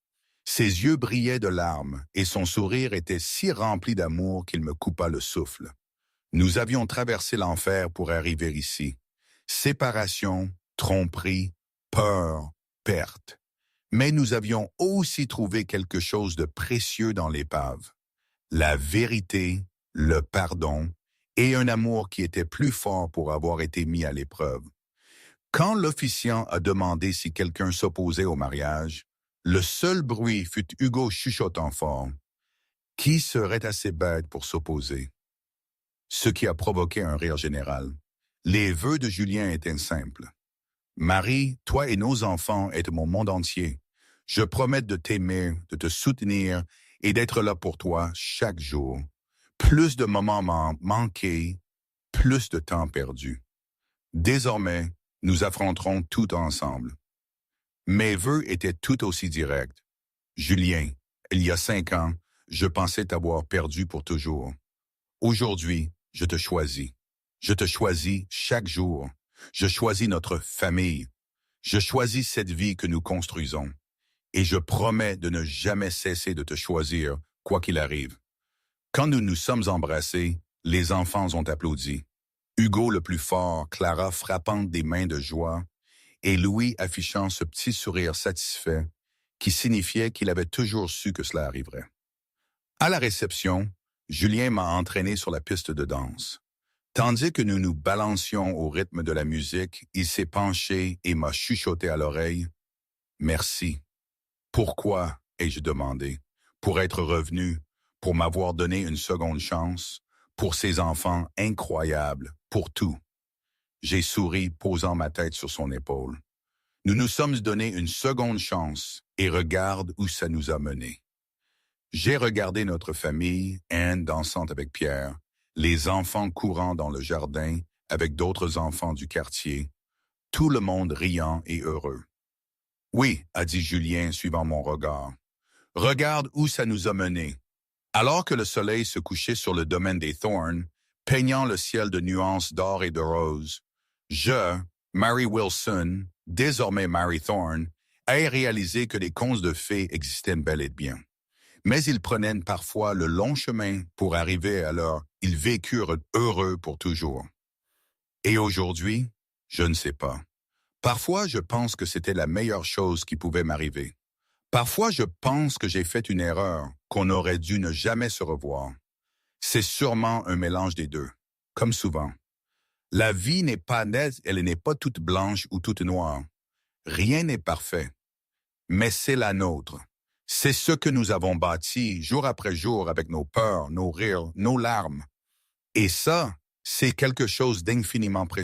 Ses yeux brillaient de larmes et son sourire était si rempli d'amour qu'il me coupa le souffle. Nous avions traversé l'enfer pour arriver ici. Séparation, tromperie, peur, perte. Mais nous avions aussi trouvé quelque chose de précieux dans l'épave. La vérité, le pardon et un amour qui était plus fort pour avoir été mis à l'épreuve. Quand l'officiant a demandé si quelqu'un s'opposait au mariage, le seul bruit fut Hugo chuchotant fort. Qui serait assez bête pour s'opposer? Ce qui a provoqué un rire général. Les vœux de Julien étaient simples. Marie, toi et nos enfants êtes mon monde entier. Je promets de t'aimer, de te soutenir et d'être là pour toi chaque jour. Plus de moments manqués, plus de temps perdu. Désormais, nous affronterons tout ensemble. Mes vœux étaient tout aussi directs. Julien, il y a 5 ans, je pensais t'avoir perdu pour toujours. Aujourd'hui, je te choisis. Je te choisis chaque jour. Je choisis notre famille. Je choisis cette vie que nous construisons. Et je promets de ne jamais cesser de te choisir, quoi qu'il arrive. Quand nous nous sommes embrassés, les enfants ont applaudi. Hugo le plus fort, Clara frappant des mains de joie, et Louis affichant ce petit sourire satisfait qui signifiait qu'il avait toujours su que cela arriverait. À la réception, Julien m'a entraîné sur la piste de danse. Tandis que nous nous balancions au rythme de la musique, il s'est penché et m'a chuchoté à l'oreille. « Merci. » « Pourquoi ?» ai-je demandé. « Pour être revenu, pour m'avoir donné une seconde chance, pour ces enfants incroyables, pour tout. » J'ai souri, posant ma tête sur son épaule. Nous nous sommes donné une seconde chance et regarde où ça nous a menés. J'ai regardé notre famille, Anne dansant avec Pierre, les enfants courant dans le jardin avec d'autres enfants du quartier, tout le monde riant et heureux. Oui, a dit Julien suivant mon regard. Regarde où ça nous a menés. Alors que le soleil se couchait sur le domaine des Thorns, peignant le ciel de nuances d'or et de rose, je, Mary Wilson, désormais Mary Thorne, ai réalisé que les contes de fées existaient bel et bien. Mais ils prenaient parfois le long chemin pour arriver à leur « ils vécurent heureux pour toujours ». Et aujourd'hui, je ne sais pas. Parfois, je pense que c'était la meilleure chose qui pouvait m'arriver. Parfois, je pense que j'ai fait une erreur, qu'on aurait dû ne jamais se revoir. C'est sûrement un mélange des deux, comme souvent. La vie n'est pas nette, elle n'est pas toute blanche ou toute noire. Rien n'est parfait. Mais c'est la nôtre. C'est ce que nous avons bâti jour après jour avec nos peurs, nos rires, nos larmes. Et ça, c'est quelque chose d'infiniment précieux.